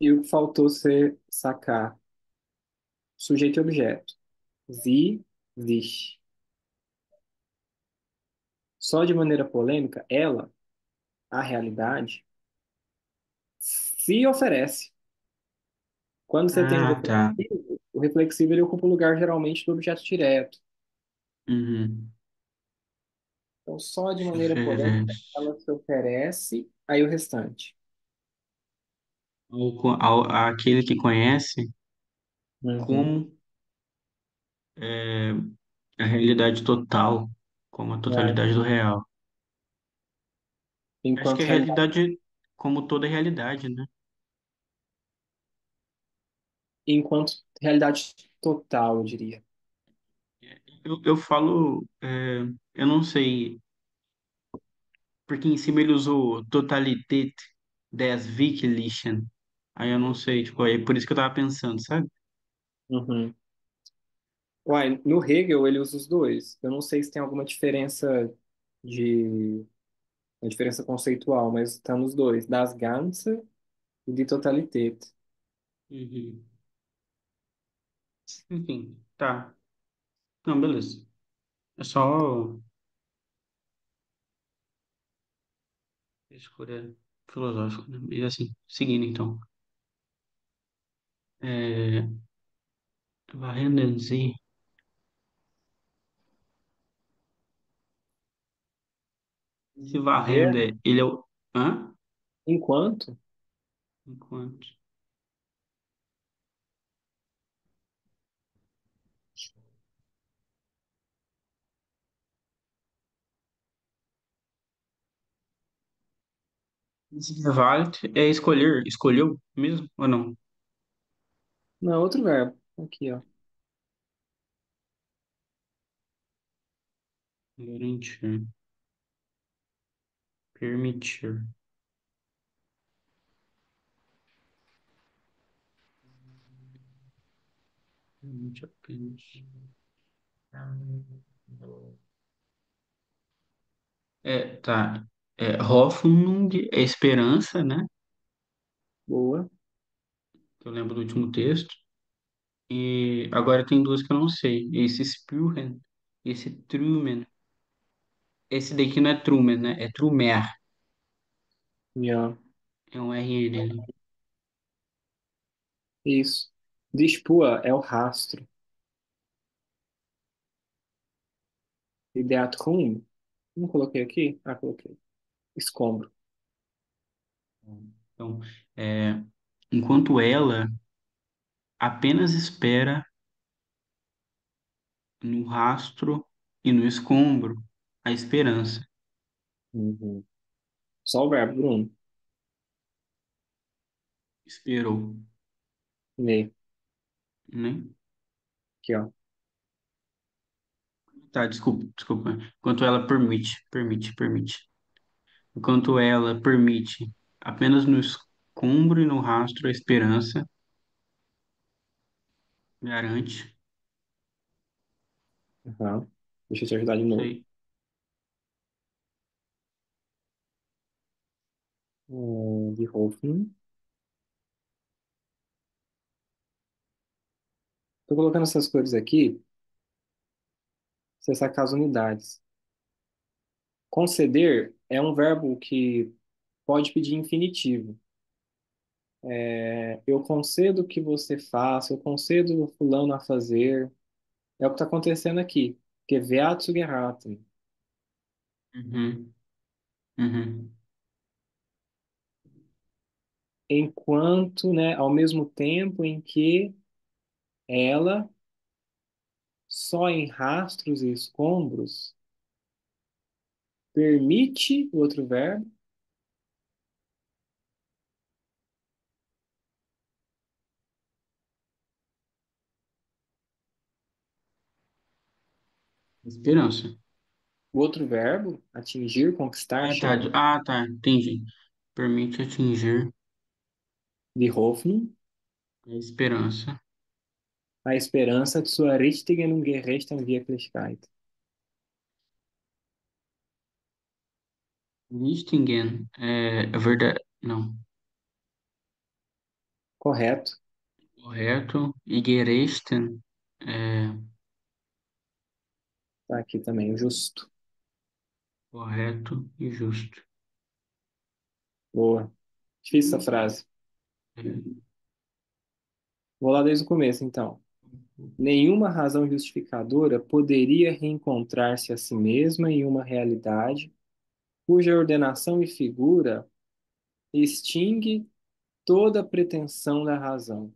E o que faltou ser sacar sujeito e objeto. Sie, sich. Só de maneira polêmica, ela, a realidade, se oferece. Quando você tem Ah, tá. o reflexivo ele ocupa o lugar geralmente do objeto direto. Uhum. Então, só de Deixa eu maneira polêmica, ver. ela se oferece, aí o restante. Aquele que conhece Uhum. como é, a realidade total, como a É. totalidade do real. Acho que Enquanto a realidade, realidade, como toda realidade, né? enquanto realidade total, eu diria. Eu falo, eu não sei, porque em cima ele usou Totalität des Wirklichen. Aí eu não sei, tipo, é por isso que eu tava pensando, sabe? Uhum. Uai, no Hegel ele usa os dois. Eu não sei se tem alguma de uma diferença conceitual, mas está nos dois, das Ganze e de Totalität. Uhum. Enfim, tá. Não, beleza. É só escolha filosófica, né? E assim, seguindo então. É, Verhindern Sie. Esse varrendo é, ele é o. Hã? Enquanto? Enquanto. Esse gewalt é escolher. Escolheu mesmo ou não? Não, é outro verbo. Aqui, ó. Garantir. Permitir. Permite apenas. É, tá. É, Hoffnung é esperança, né? Boa. Que eu lembro do último texto. E agora tem duas que eu não sei. Esse Spüren, esse Truman. Esse daqui não é Truman, né? É Trumer. Já. É um RN ali. Isso. Dispua é o rastro. Ideatrum. Não coloquei aqui? Ah, coloquei. Escombro. Então, é, enquanto ela apenas espera no rastro e no escombro a esperança. Uhum. Só o verbo, Bruno. Esperou, Lê. né? Aqui, ó. Tá, desculpa, desculpa. Enquanto ela permite. Enquanto ela permite apenas no escombro e no rastro a esperança, garante. Aham. Deixa eu te ajudar de Isso novo. aí. De Hoffman. Tô colocando essas cores aqui, você sacar as unidades. Conceder é um verbo que pode pedir infinitivo. Eu concedo que você faça, eu concedo o fulano a fazer. É o que está acontecendo aqui. Gewährt zu geraten. Uhum, uhum. Enquanto, né, ao mesmo tempo em que ela, só em rastros e escombros, permite o outro verbo, Esperança. o outro verbo, atingir, conquistar, Ah, tá. chegar, Ah, tá. Entendi. Permite atingir de Hoffnung, a esperança. a esperança zur richtigen und gerechten Wirklichkeit. Listingen é verdade. Não. Correto. Correto. E gerechten é Tá aqui também, o justo. correto e justo. Boa. Difícil essa frase. É. Vou lá desde o começo, então. Nenhuma razão justificadora poderia reencontrar-se a si mesma em uma realidade cuja ordenação e figura extingue toda a pretensão da razão.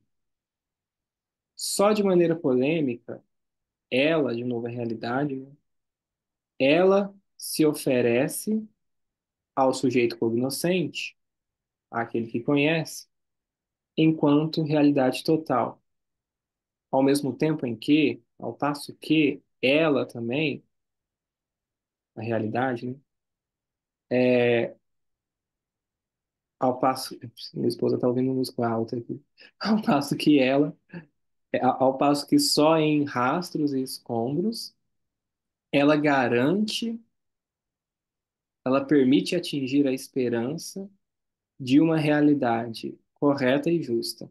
Só de maneira polêmica, ela, de novo a realidade, né? Ela se oferece ao sujeito cognoscente, àquele que conhece, enquanto realidade total. Ao mesmo tempo em que, ao passo que ela também, a realidade, né? É, ao passo, minha esposa está ouvindo música alta aqui, ao passo que ela, ao passo que só em rastros e escombros, ela garante, ela permite atingir a esperança de uma realidade correta e justa.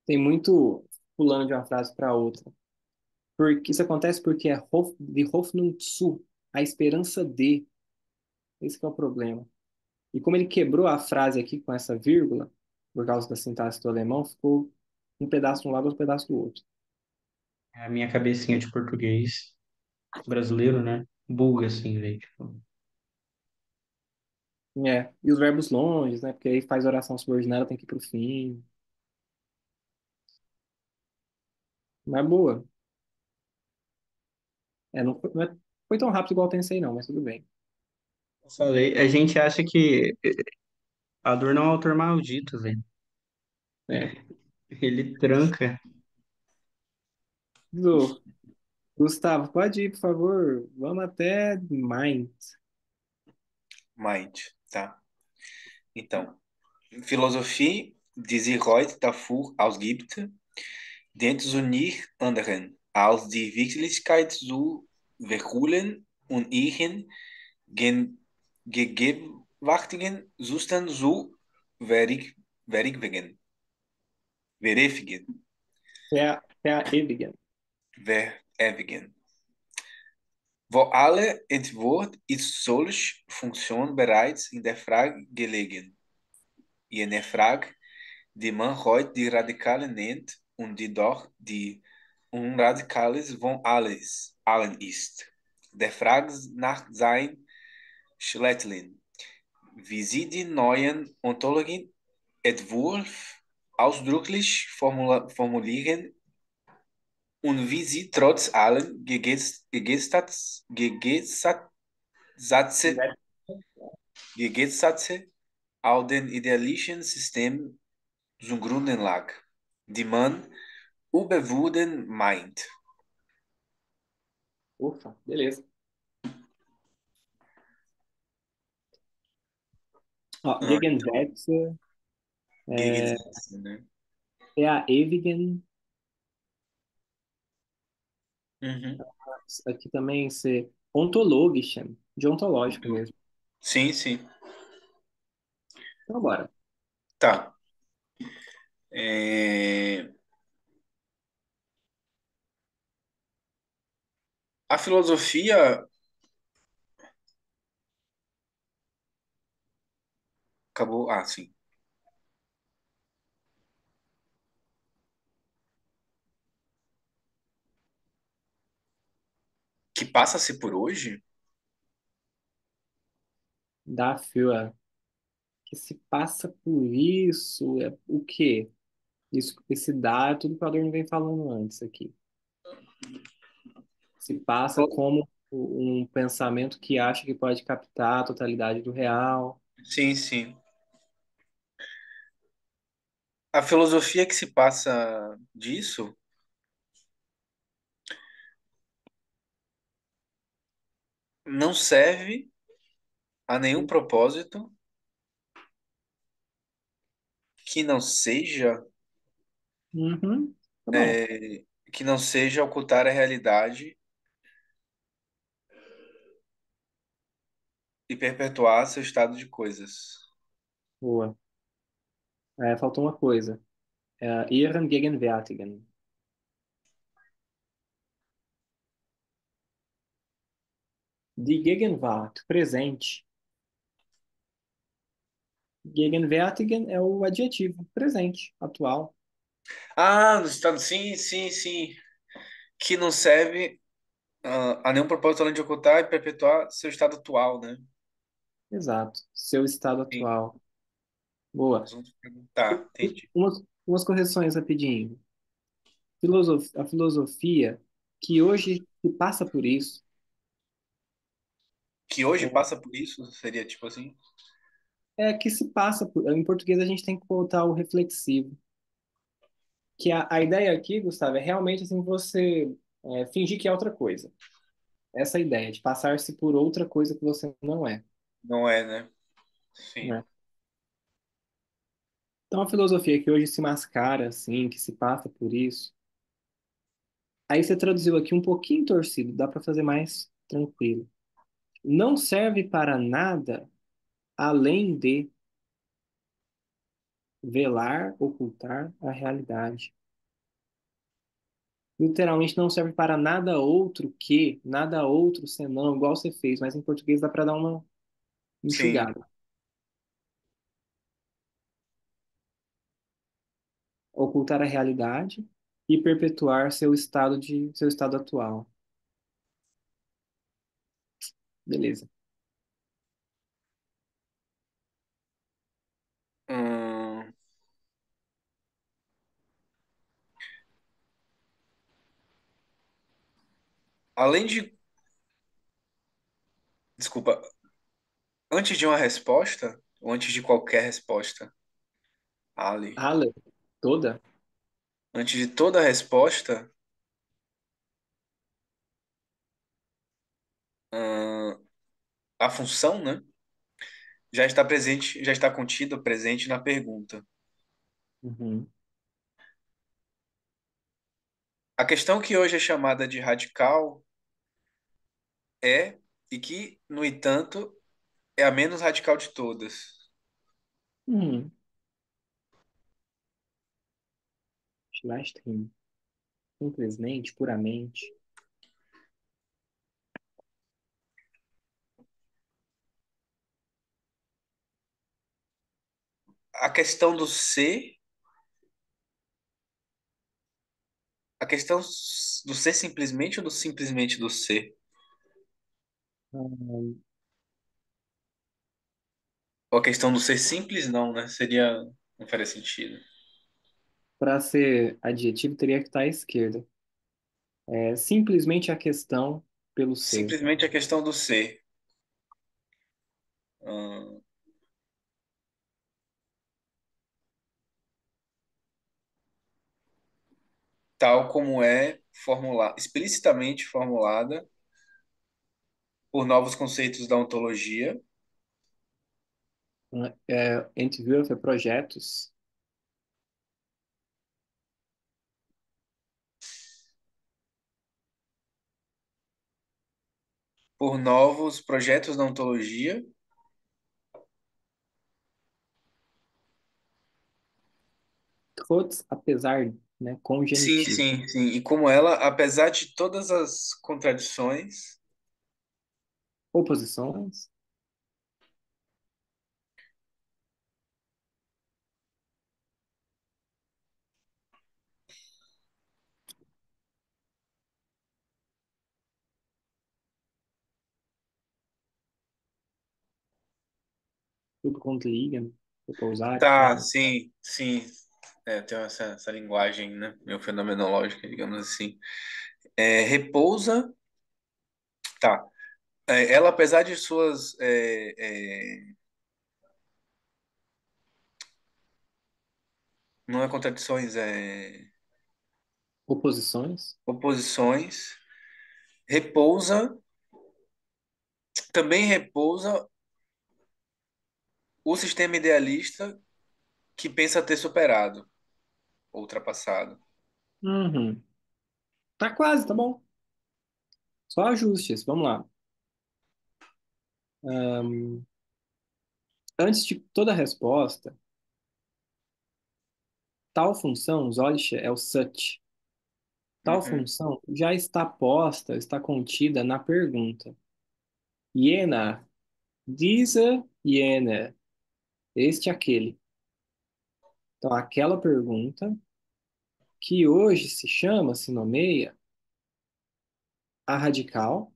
Tem muito pulando de uma frase para outra. Porque isso acontece porque é de Hoffnung zu, a esperança de. Esse que é o problema. E como ele quebrou a frase aqui com essa vírgula, por causa da sintaxe do alemão, ficou um pedaço de um lado e outro pedaço do outro. A minha cabecinha de português brasileiro, né? Buga assim, velho. Tipo, É, e os verbos longos, né? Porque aí faz oração subordinada, tem que ir pro fim. Mas boa. Não foi tão rápido igual eu pensei, não, mas tudo bem. eu falei, a gente acha que Adorno é um autor maldito, velho. É. Ele tranca. Zo, Gustavo, pode ir, por favor. Vamos até Mind. Mind, tá? Então, Philosophie, die sich heute dafür ausgibt, den zu nicht anderen als die Wirklichkeit zu verholen und ihren gegenwärtigen Zustand zu verifizieren. Verifizieren. Evigan. Verifizieren. Wo alle Entwurf ist solch Funktion bereits in der Frage gelegen. Jene Frage, die man heute die Radikale nennt und die doch die Unradikales von allen ist. Der Frage nach sein Schlettlin, wie sie die neuen ontologischen Entwurf ausdrücklich formulieren und wie sie trotz allen Gegensätze auf den idealischen System zugrunde lag, die man überwunden meint. Ufa, beleza. Ó, Então, Gegensätze, Gegensätze, né? Evigan. Uhum. Aqui também ser ontologischen, de ontológico mesmo. Sim, sim. Então, bora. Tá. É, A filosofia acabou. Ah, sim. Que passa-se por hoje? Dafür, que se passa por isso, é o quê? Isso, esse dá é tudo que o Adorno vem falando antes aqui. Se passa como um pensamento que acha que pode captar a totalidade do real. Sim, sim. A filosofia que se passa disso não serve a nenhum propósito que não seja Uhum, tá bom. que não seja ocultar a realidade e perpetuar seu estado de coisas. Boa. Faltou uma coisa. Ihren gegenwärtigen. Die Gegenwart, presente. Gegenwärtigen é o adjetivo, presente, atual. Ah, no estado, sim, sim, sim. Que não serve a nenhum propósito além de ocultar e perpetuar seu estado atual, né? Exato. Seu estado Sim. atual. Boa. Nós vamos perguntar, entendi. Umas correções rapidinho. A filosofia que hoje se passa por isso, Que hoje é, passa por isso, seria tipo assim? é que se passa por. Em português a gente tem que botar o reflexivo. Que a ideia aqui, Gustavo, é realmente assim você fingir que é outra coisa. Essa é a ideia, de passar-se por outra coisa que você não é. Não é, né? Sim. Né? Então a filosofia que hoje se mascara, assim, que se passa por isso. Aí você traduziu aqui um pouquinho torcido, dá para fazer mais tranquilo. Não serve para nada além de velar, ocultar a realidade. Literalmente não serve para nada outro senão, igual você fez, mas em português dá para dar uma Sim. enxugada. Ocultar a realidade e perpetuar seu estado atual. Beleza. Hum, além de, desculpa, antes de uma resposta, ou antes de qualquer resposta, Ali, Ale, toda? antes de toda resposta, hum, a função, né, já está presente, já está contida presente na pergunta. Uhum. A questão que hoje é chamada de radical é, e que, no entanto, é a menos radical de todas. Uhum. Schlechthin. Simplesmente, puramente. A questão do ser, a questão do ser simplesmente ou do simplesmente do ser? Hum, Ou a questão do ser simples, não, né? Seria, não faria sentido. Para ser adjetivo, teria que estar à esquerda. É simplesmente a questão pelo ser. Simplesmente a questão do ser. Hum, tal como é explicitamente formulada por novos conceitos da ontologia, Entwürfe, projetos. por novos projetos da ontologia. Trotz, apesar, né, com Sim, genitivo. sim, sim. E como ela, apesar de todas as contradições, Oposições. Tudo contra liga, pousar, tá, cara. sim, sim. É, tem essa linguagem, né? Meio fenomenológica, digamos assim. Repousa, tá. Ela, apesar de suas não é contradições, Oposições. oposições, repousa, também repousa o sistema idealista que pensa ter superado, ultrapassado. Uhum. Tá quase, tá bom. Só ajustes, vamos lá. Antes de toda resposta, tal função, solche, é o such. Tal Uhum. função já está posta, está contida na pergunta. Jener, dieser, jener, este, aquele. Então, aquela pergunta que hoje se nomeia a radical,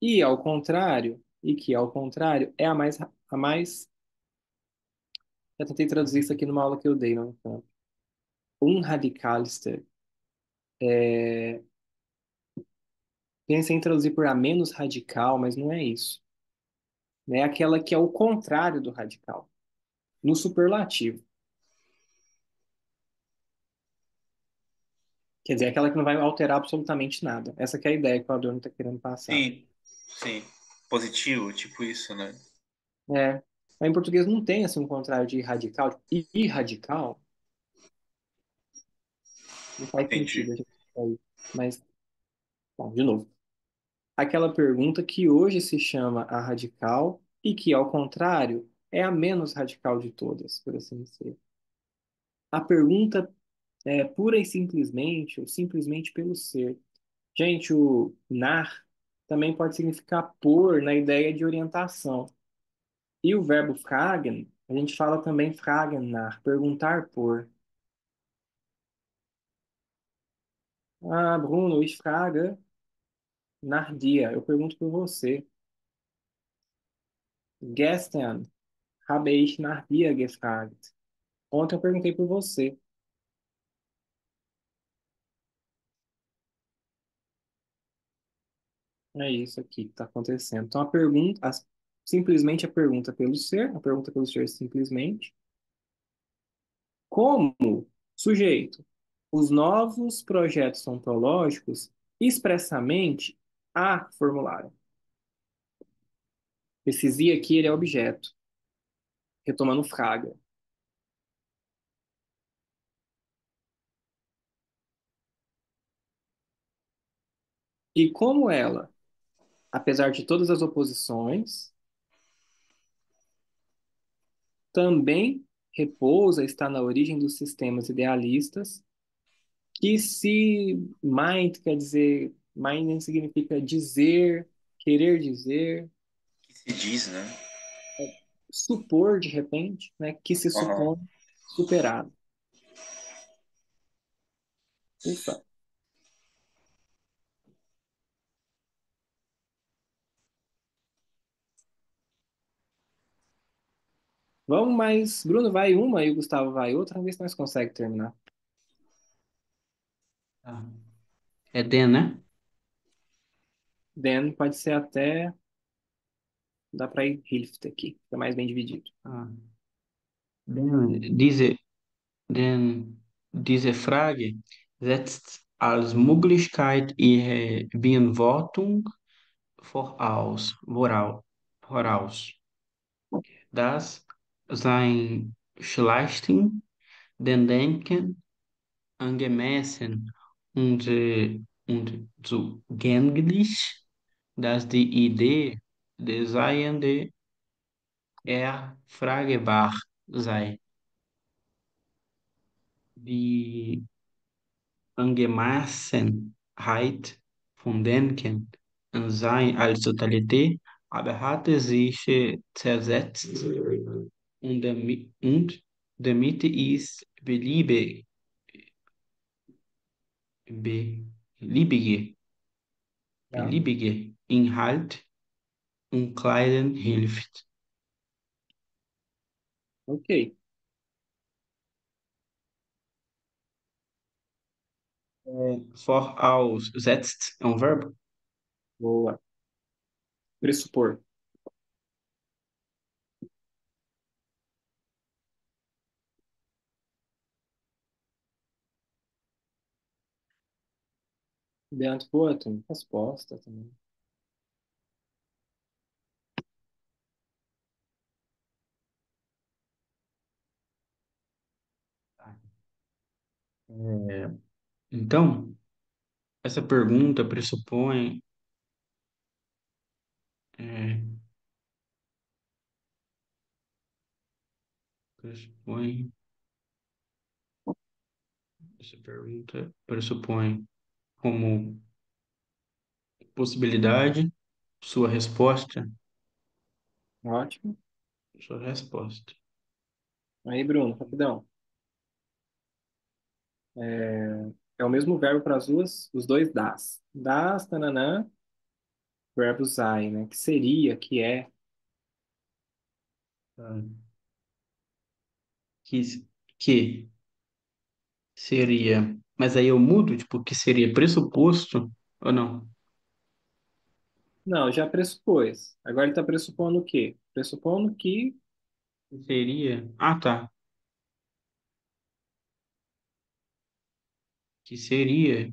e que ao contrário é a mais, eu tentei traduzir isso aqui numa aula que eu dei, não? Unradikalste. Pensei em traduzir por a menos radical, mas não é isso. É aquela que é o contrário do radical, no superlativo. Quer dizer, aquela que não vai alterar absolutamente nada. Essa que é a ideia que o Adorno está querendo passar. Sim, sim. Positivo, tipo isso, né? É. Mas em português não tem assim um contrário de radical. Tipo, irradical não faz Entendi. sentido a gente falar. Mas, bom, de novo. Aquela pergunta que hoje se chama a radical e que, ao contrário, é a menos radical de todas, por assim dizer. A pergunta é pura e simplesmente, ou simplesmente pelo ser. Gente, o nar também pode significar por na ideia de orientação. E o verbo fragen, a gente fala também fragen nach, perguntar por. Ah, Bruno, ich frage nach dir. Eu pergunto por você. Gestern habe ich nach dir gefragt. Ontem eu perguntei por você. É isso aqui que está acontecendo. Então, simplesmente a pergunta pelo ser, a pergunta pelo ser simplesmente. Como sujeito, os novos projetos ontológicos expressamente a formularam. Esse Z aqui, ele é objeto, retomando Fraga. E como ela, apesar de todas as oposições, também repousa, está na origem dos sistemas idealistas, que se mind quer dizer, mind significa dizer, querer dizer, Que se diz, né? supor de repente, né, que se Aham. supõe superado. Ufa. Vamos mais. Bruno vai uma e o Gustavo vai outra. Vamos ver se nós conseguimos terminar. Tá. É den, né? Then pode ser até. Dá para ir Hilft aqui. Fica mais bem dividido. Ah. Diese, diese Frage setzt als Möglichkeit ihre Beantwortung voraus. Das sein schlechten den Denken angemessen und zugänglich, dass die Idee des Seienden erfragbar sei. Die Angemessenheit von Denken an Sein als Totalität aber hatte sich zersetzt und damit ist beliebige, Tá? beliebige Inhalt umkleiden hilft. Ok. Voraussetzt é um verbo? Boa. Pressupor. Beantwortung. Resposta também. É, então, essa pergunta é, pressupõe, essa pergunta pressupõe como possibilidade sua resposta, Ótimo. sua resposta. Aí, Bruno, rapidão. É o mesmo verbo para as duas, os dois das. Das, tananã, verbo sein, né? Que seria, que é. Tá? Que, que seria, mas aí eu mudo, tipo, que seria pressuposto ou não? Não, já pressupôs. Agora ele está pressupondo o quê? Pressupondo que. Que seria, ah, tá, que seria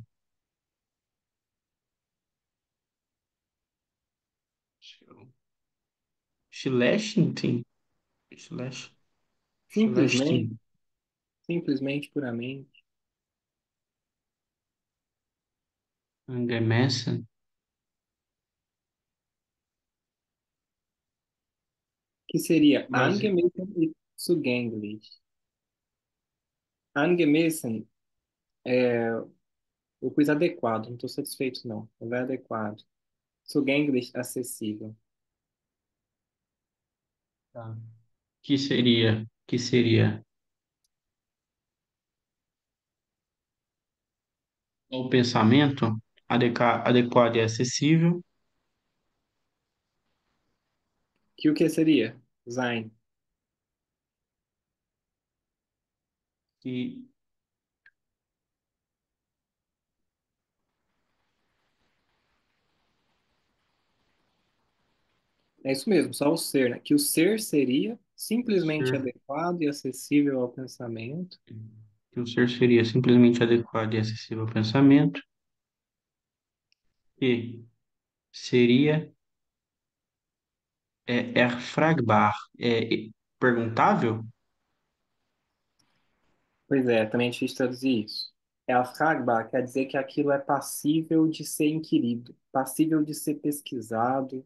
Schlechting, Schlech, Simplesmente, Schlechting, simplesmente, puramente, angemessen, que seria mas angemessen e zugänglich. Angemessen é o quiz adequado, não estou satisfeito não, não é adequado. Zugänglich, acessível. tá. Que seria ao pensamento, adequado e acessível, Que o que seria? Sein. e É isso mesmo, só o ser, né? Que o ser seria o simplesmente ser, adequado e acessível ao pensamento. que o ser seria simplesmente adequado e acessível ao pensamento, e seria erfragbar, perguntável? Pois é, também é difícil traduzir isso. É a fragbar, quer dizer que aquilo é passível de ser inquirido, passível de ser pesquisado.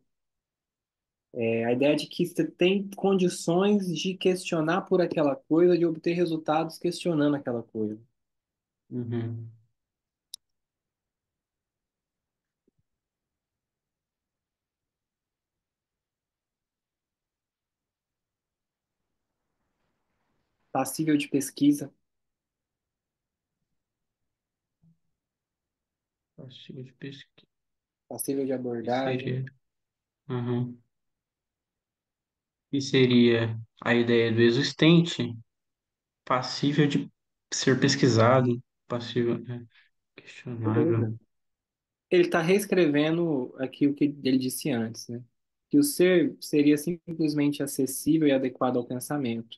É a ideia de que você tem condições de questionar por aquela coisa, de obter resultados questionando aquela coisa. Uhum. Passível de pesquisa, Passivo de pesquisa. passível de Que abordagem. seria? Uhum. Que seria a ideia do existente, passível de ser pesquisado, passível, questionável. Beleza. Ele está reescrevendo aqui o que ele disse antes, né? Que o ser seria simplesmente acessível e adequado ao pensamento.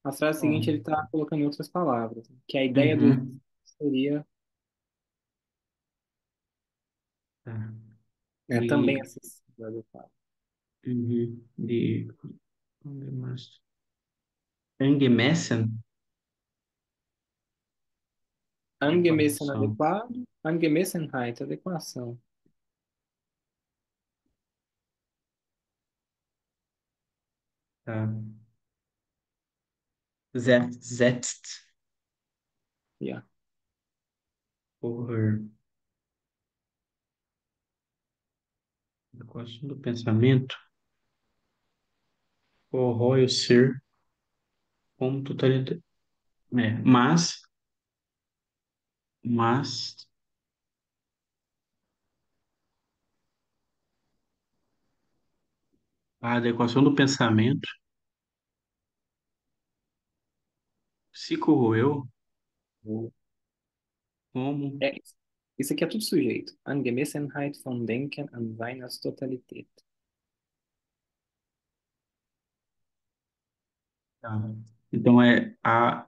A frase seguinte ele Bom, está colocando em outras palavras, né? Que a ideia do uhum. existente seria Tá. também De, acessível e adequado. uhum. Angemessen, Angemessen adequação. adequado, Angemessenheit, adequação. Tá. Setzt, Yeah. por adequação do pensamento, corrói o ser como totalidade. Mas a adequação do pensamento se corroeu como. É, isso aqui é tudo sujeito. Angemessenheit von Denken an Seiners Totalität. Tá. Então, é a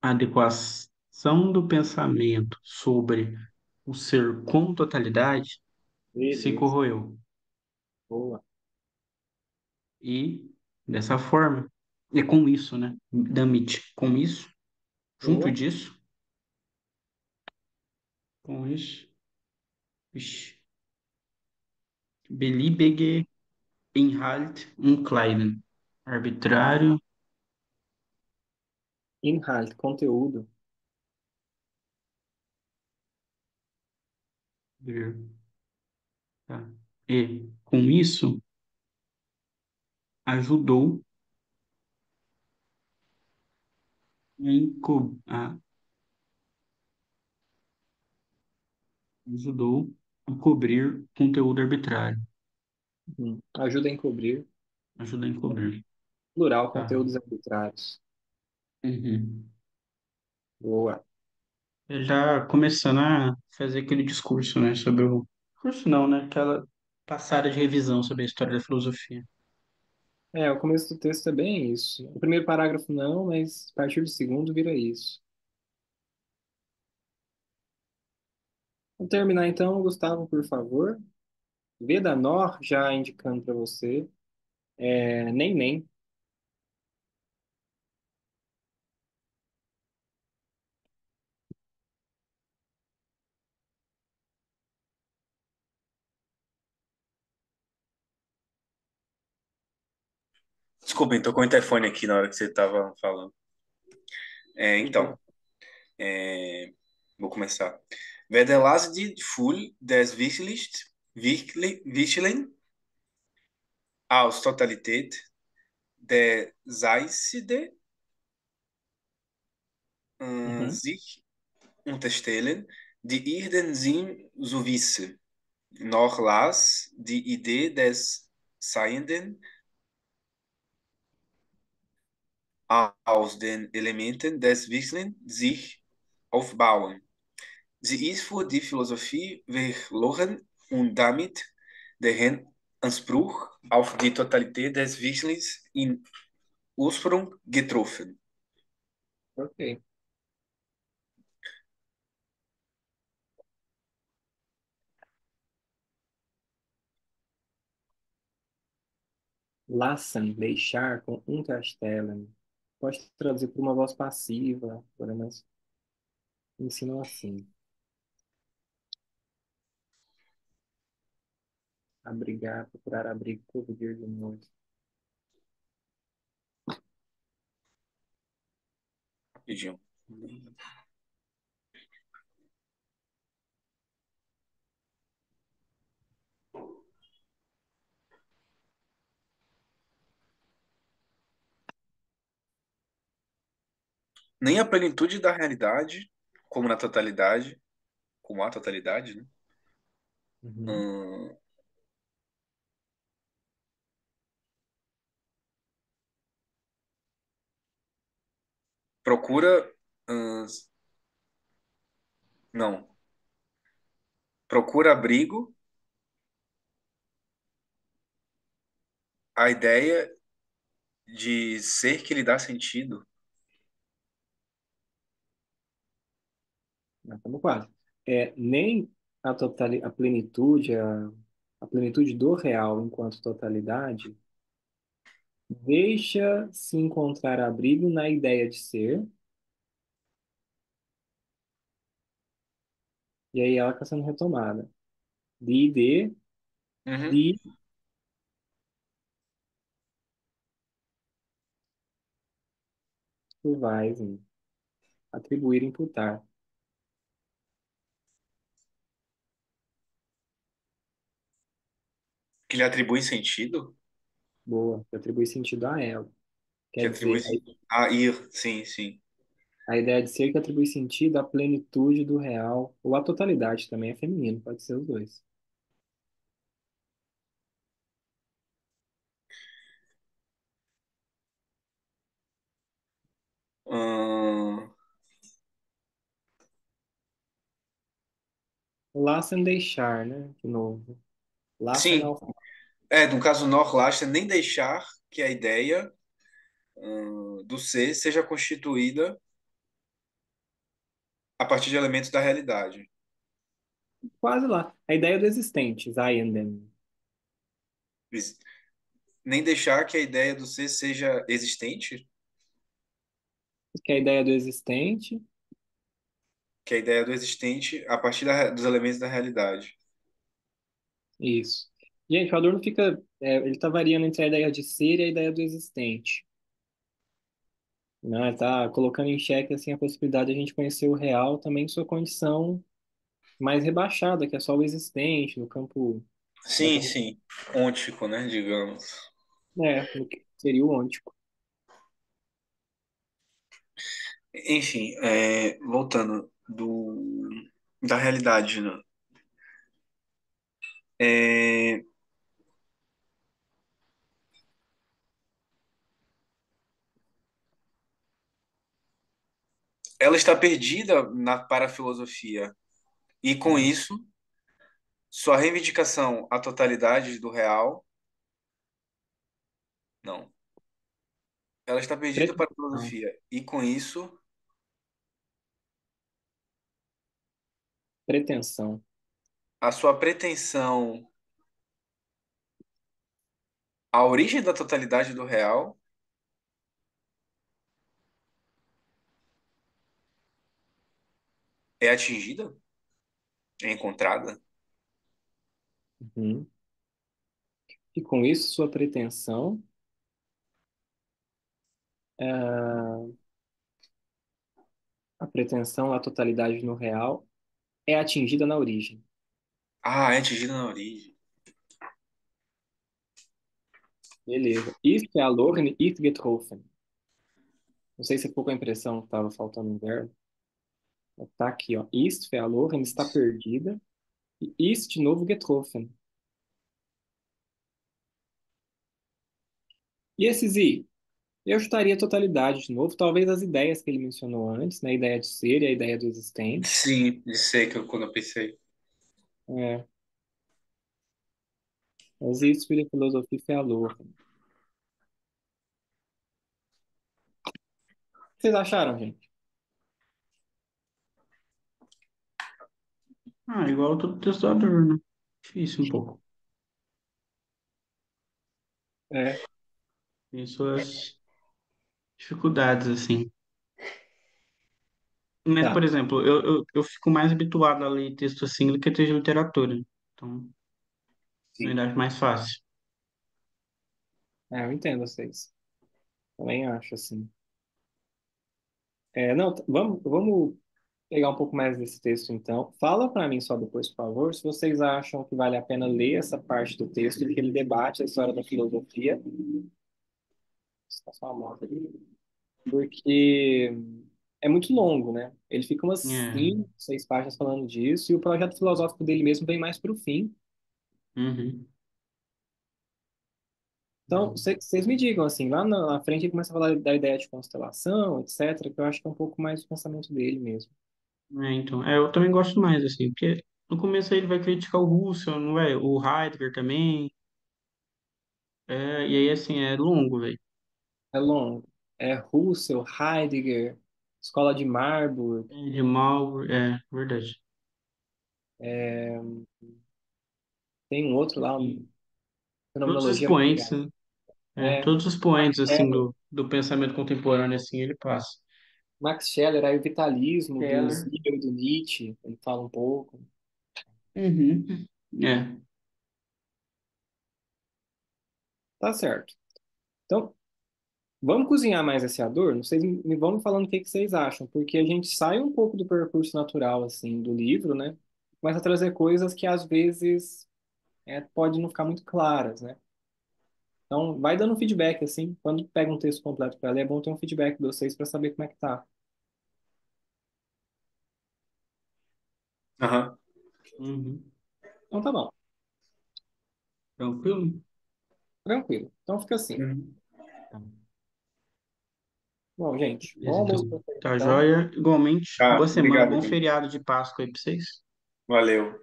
adequação do pensamento sobre o ser como totalidade se Beleza. corroeu. Boa. E, dessa forma, é com isso, né? Damit, com isso, junto Boa. disso, com isso, vixe, beliebige Inhalt umkleiden. Arbitrário, Inhalt, conteúdo. ver, tá? E, com isso, ajudou ajudou a cobrir conteúdo arbitrário. Ajuda a encobrir. Ajuda a encobrir. Plural, Tá. conteúdos arbitrários. Uhum. Boa. Ele já começando a fazer aquele discurso, né, sobre o... Curso não, né? Aquela passada de revisão sobre a história da filosofia. É, o começo do texto é bem isso. O primeiro parágrafo não, mas a partir do segundo vira isso. Vamos terminar então, Gustavo, por favor. V da Nor, já indicando para você. Nem, nem. Desculpa, tô com o interfone aqui na hora que você estava falando. De boa. Então, vou começar. Wer der Last Full des Wichteln aus Totalität der Seide Uhum. sich unterstellen, die Irden sind so wisse, noch las die Idee des Seienden aus den Elementen des Wissens sich aufbauen. Sie ist für die Philosophie verloren und damit deren Anspruch auf die Totalität des Wissens in Ursprung getroffen. Ok. Lassen, deixar com unterstellen. Pode traduzir por uma voz passiva, mas ensinam assim. Abrigar, procurar abrigo todo dia de noite. Rapidinho. Nem a plenitude da realidade, como na totalidade, como a totalidade, né? Uhum. Hum, procura. hum, não. Procura abrigo, a ideia de ser que lhe dá sentido. Nós estamos quase. Nem a plenitude, a plenitude do real enquanto totalidade deixa se encontrar abrigo na ideia de ser, e aí ela está sendo retomada. Uhum. De Weisen, atribuir, imputar. Que lhe atribui sentido? Boa, que atribui sentido a ela. Que Quer atribui. dizer, Ir, sim, sim. a ideia de ser que atribui sentido à plenitude do real, ou à totalidade também é feminino, pode ser os dois. Hum, Lassen deixar, né? De novo. Lassen sim, ao no caso Norlaster, nem deixar que a ideia do ser seja constituída a partir de elementos da realidade. quase lá. A ideia do existente, Seienden. Nem deixar que a ideia do ser seja existente, Que é a ideia do existente, que a ideia do existente a partir dos elementos da realidade. isso. Gente, o Adorno fica, ele está variando entre a ideia de ser e a ideia do existente. Né? Ele está colocando em xeque assim, a possibilidade de a gente conhecer o real também em sua condição mais rebaixada, que é só o existente, no campo da Sim, sim. Ôntico, né, digamos. no que seria o ôntico. Enfim, voltando da realidade, né? É, ela está perdida na parafilosofia e com Uhum. isso sua reivindicação à totalidade do real, não. Ela está perdida para a Pretensão, filosofia e com isso pretensão. a sua pretensão à origem da totalidade do real é atingida, é encontrada. Uhum. E com isso, sua pretensão, a pretensão à totalidade no real, é atingida na origem. Ah, é atingida na origem. Beleza. Ist verloren, ist getroffen. Não sei se ficou com a impressão que estava faltando um verbo. Tá aqui, ó. Ist verloren, está perdida. E ist de novo getroffen. E esse Sie? Eu chutaria a totalidade de novo. Talvez as ideias que ele mencionou antes, né? A ideia de ser e a ideia do existente. Sim, de ser que quando eu pensei. É. Mas ist für die Philosophie verloren. O que vocês acharam, gente? Ah, igual todo testador, né? Difícil um pouco. É, Tem suas dificuldades, assim. Mas, tá. por exemplo, eu fico mais habituado a ler texto assim do que texto de literatura. Então, Sim. eu acho mais fácil. É, eu entendo vocês. Também acho, assim. É, não, vamos pegar um pouco mais desse texto, então. Fala para mim só depois, por favor, se vocês acham que vale a pena ler essa parte do texto, que ele debate a história da filosofia. Está só a moto ali. Porque é muito longo, né? Ele fica umas É. 5, 6 páginas falando disso, e o projeto filosófico dele mesmo vem mais para o fim. Uhum. Então, vocês me digam, assim, lá na frente ele começa a falar da ideia de constelação, etc., que eu acho que é um pouco mais o pensamento dele mesmo. Então, eu também gosto mais, assim, porque no começo aí ele vai criticar o Russell, não vai? O Heidegger também. E aí, assim, é longo, velho. É longo. É Russell, Heidegger, Escola de Marburg, De mal, verdade. é, tem um outro lá, E todos os Fenomenologia expoentes, Variável. né? É, Todos os expoentes, assim, Scheller, do pensamento contemporâneo, assim, ele passa. Max Scheller, aí o vitalismo do Keller. Hegel e do Nietzsche, ele fala um pouco. Uhum. É. Tá certo. Então, vamos cozinhar mais esse adorno? Vocês me vão me falando o que vocês acham, porque a gente sai um pouco do percurso natural, assim, do livro, né? Começa a trazer coisas que às vezes pode não ficar muito claras, né? Então, vai dando feedback, assim, quando pega um texto completo para ler, é bom ter um feedback de vocês para saber como é que tá. Aham. Uhum. Então, tá bom, Tranquilo? tranquilo. Então, fica assim. Uhum. Tá. Bom, gente, bom Beleza, almoço então. para vocês, Tá então. joia. Igualmente, Tá, boa semana, obrigado, bom gente. feriado de Páscoa aí pra vocês. Valeu.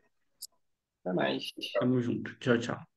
Até mais. Tamo junto. Tchau, tchau.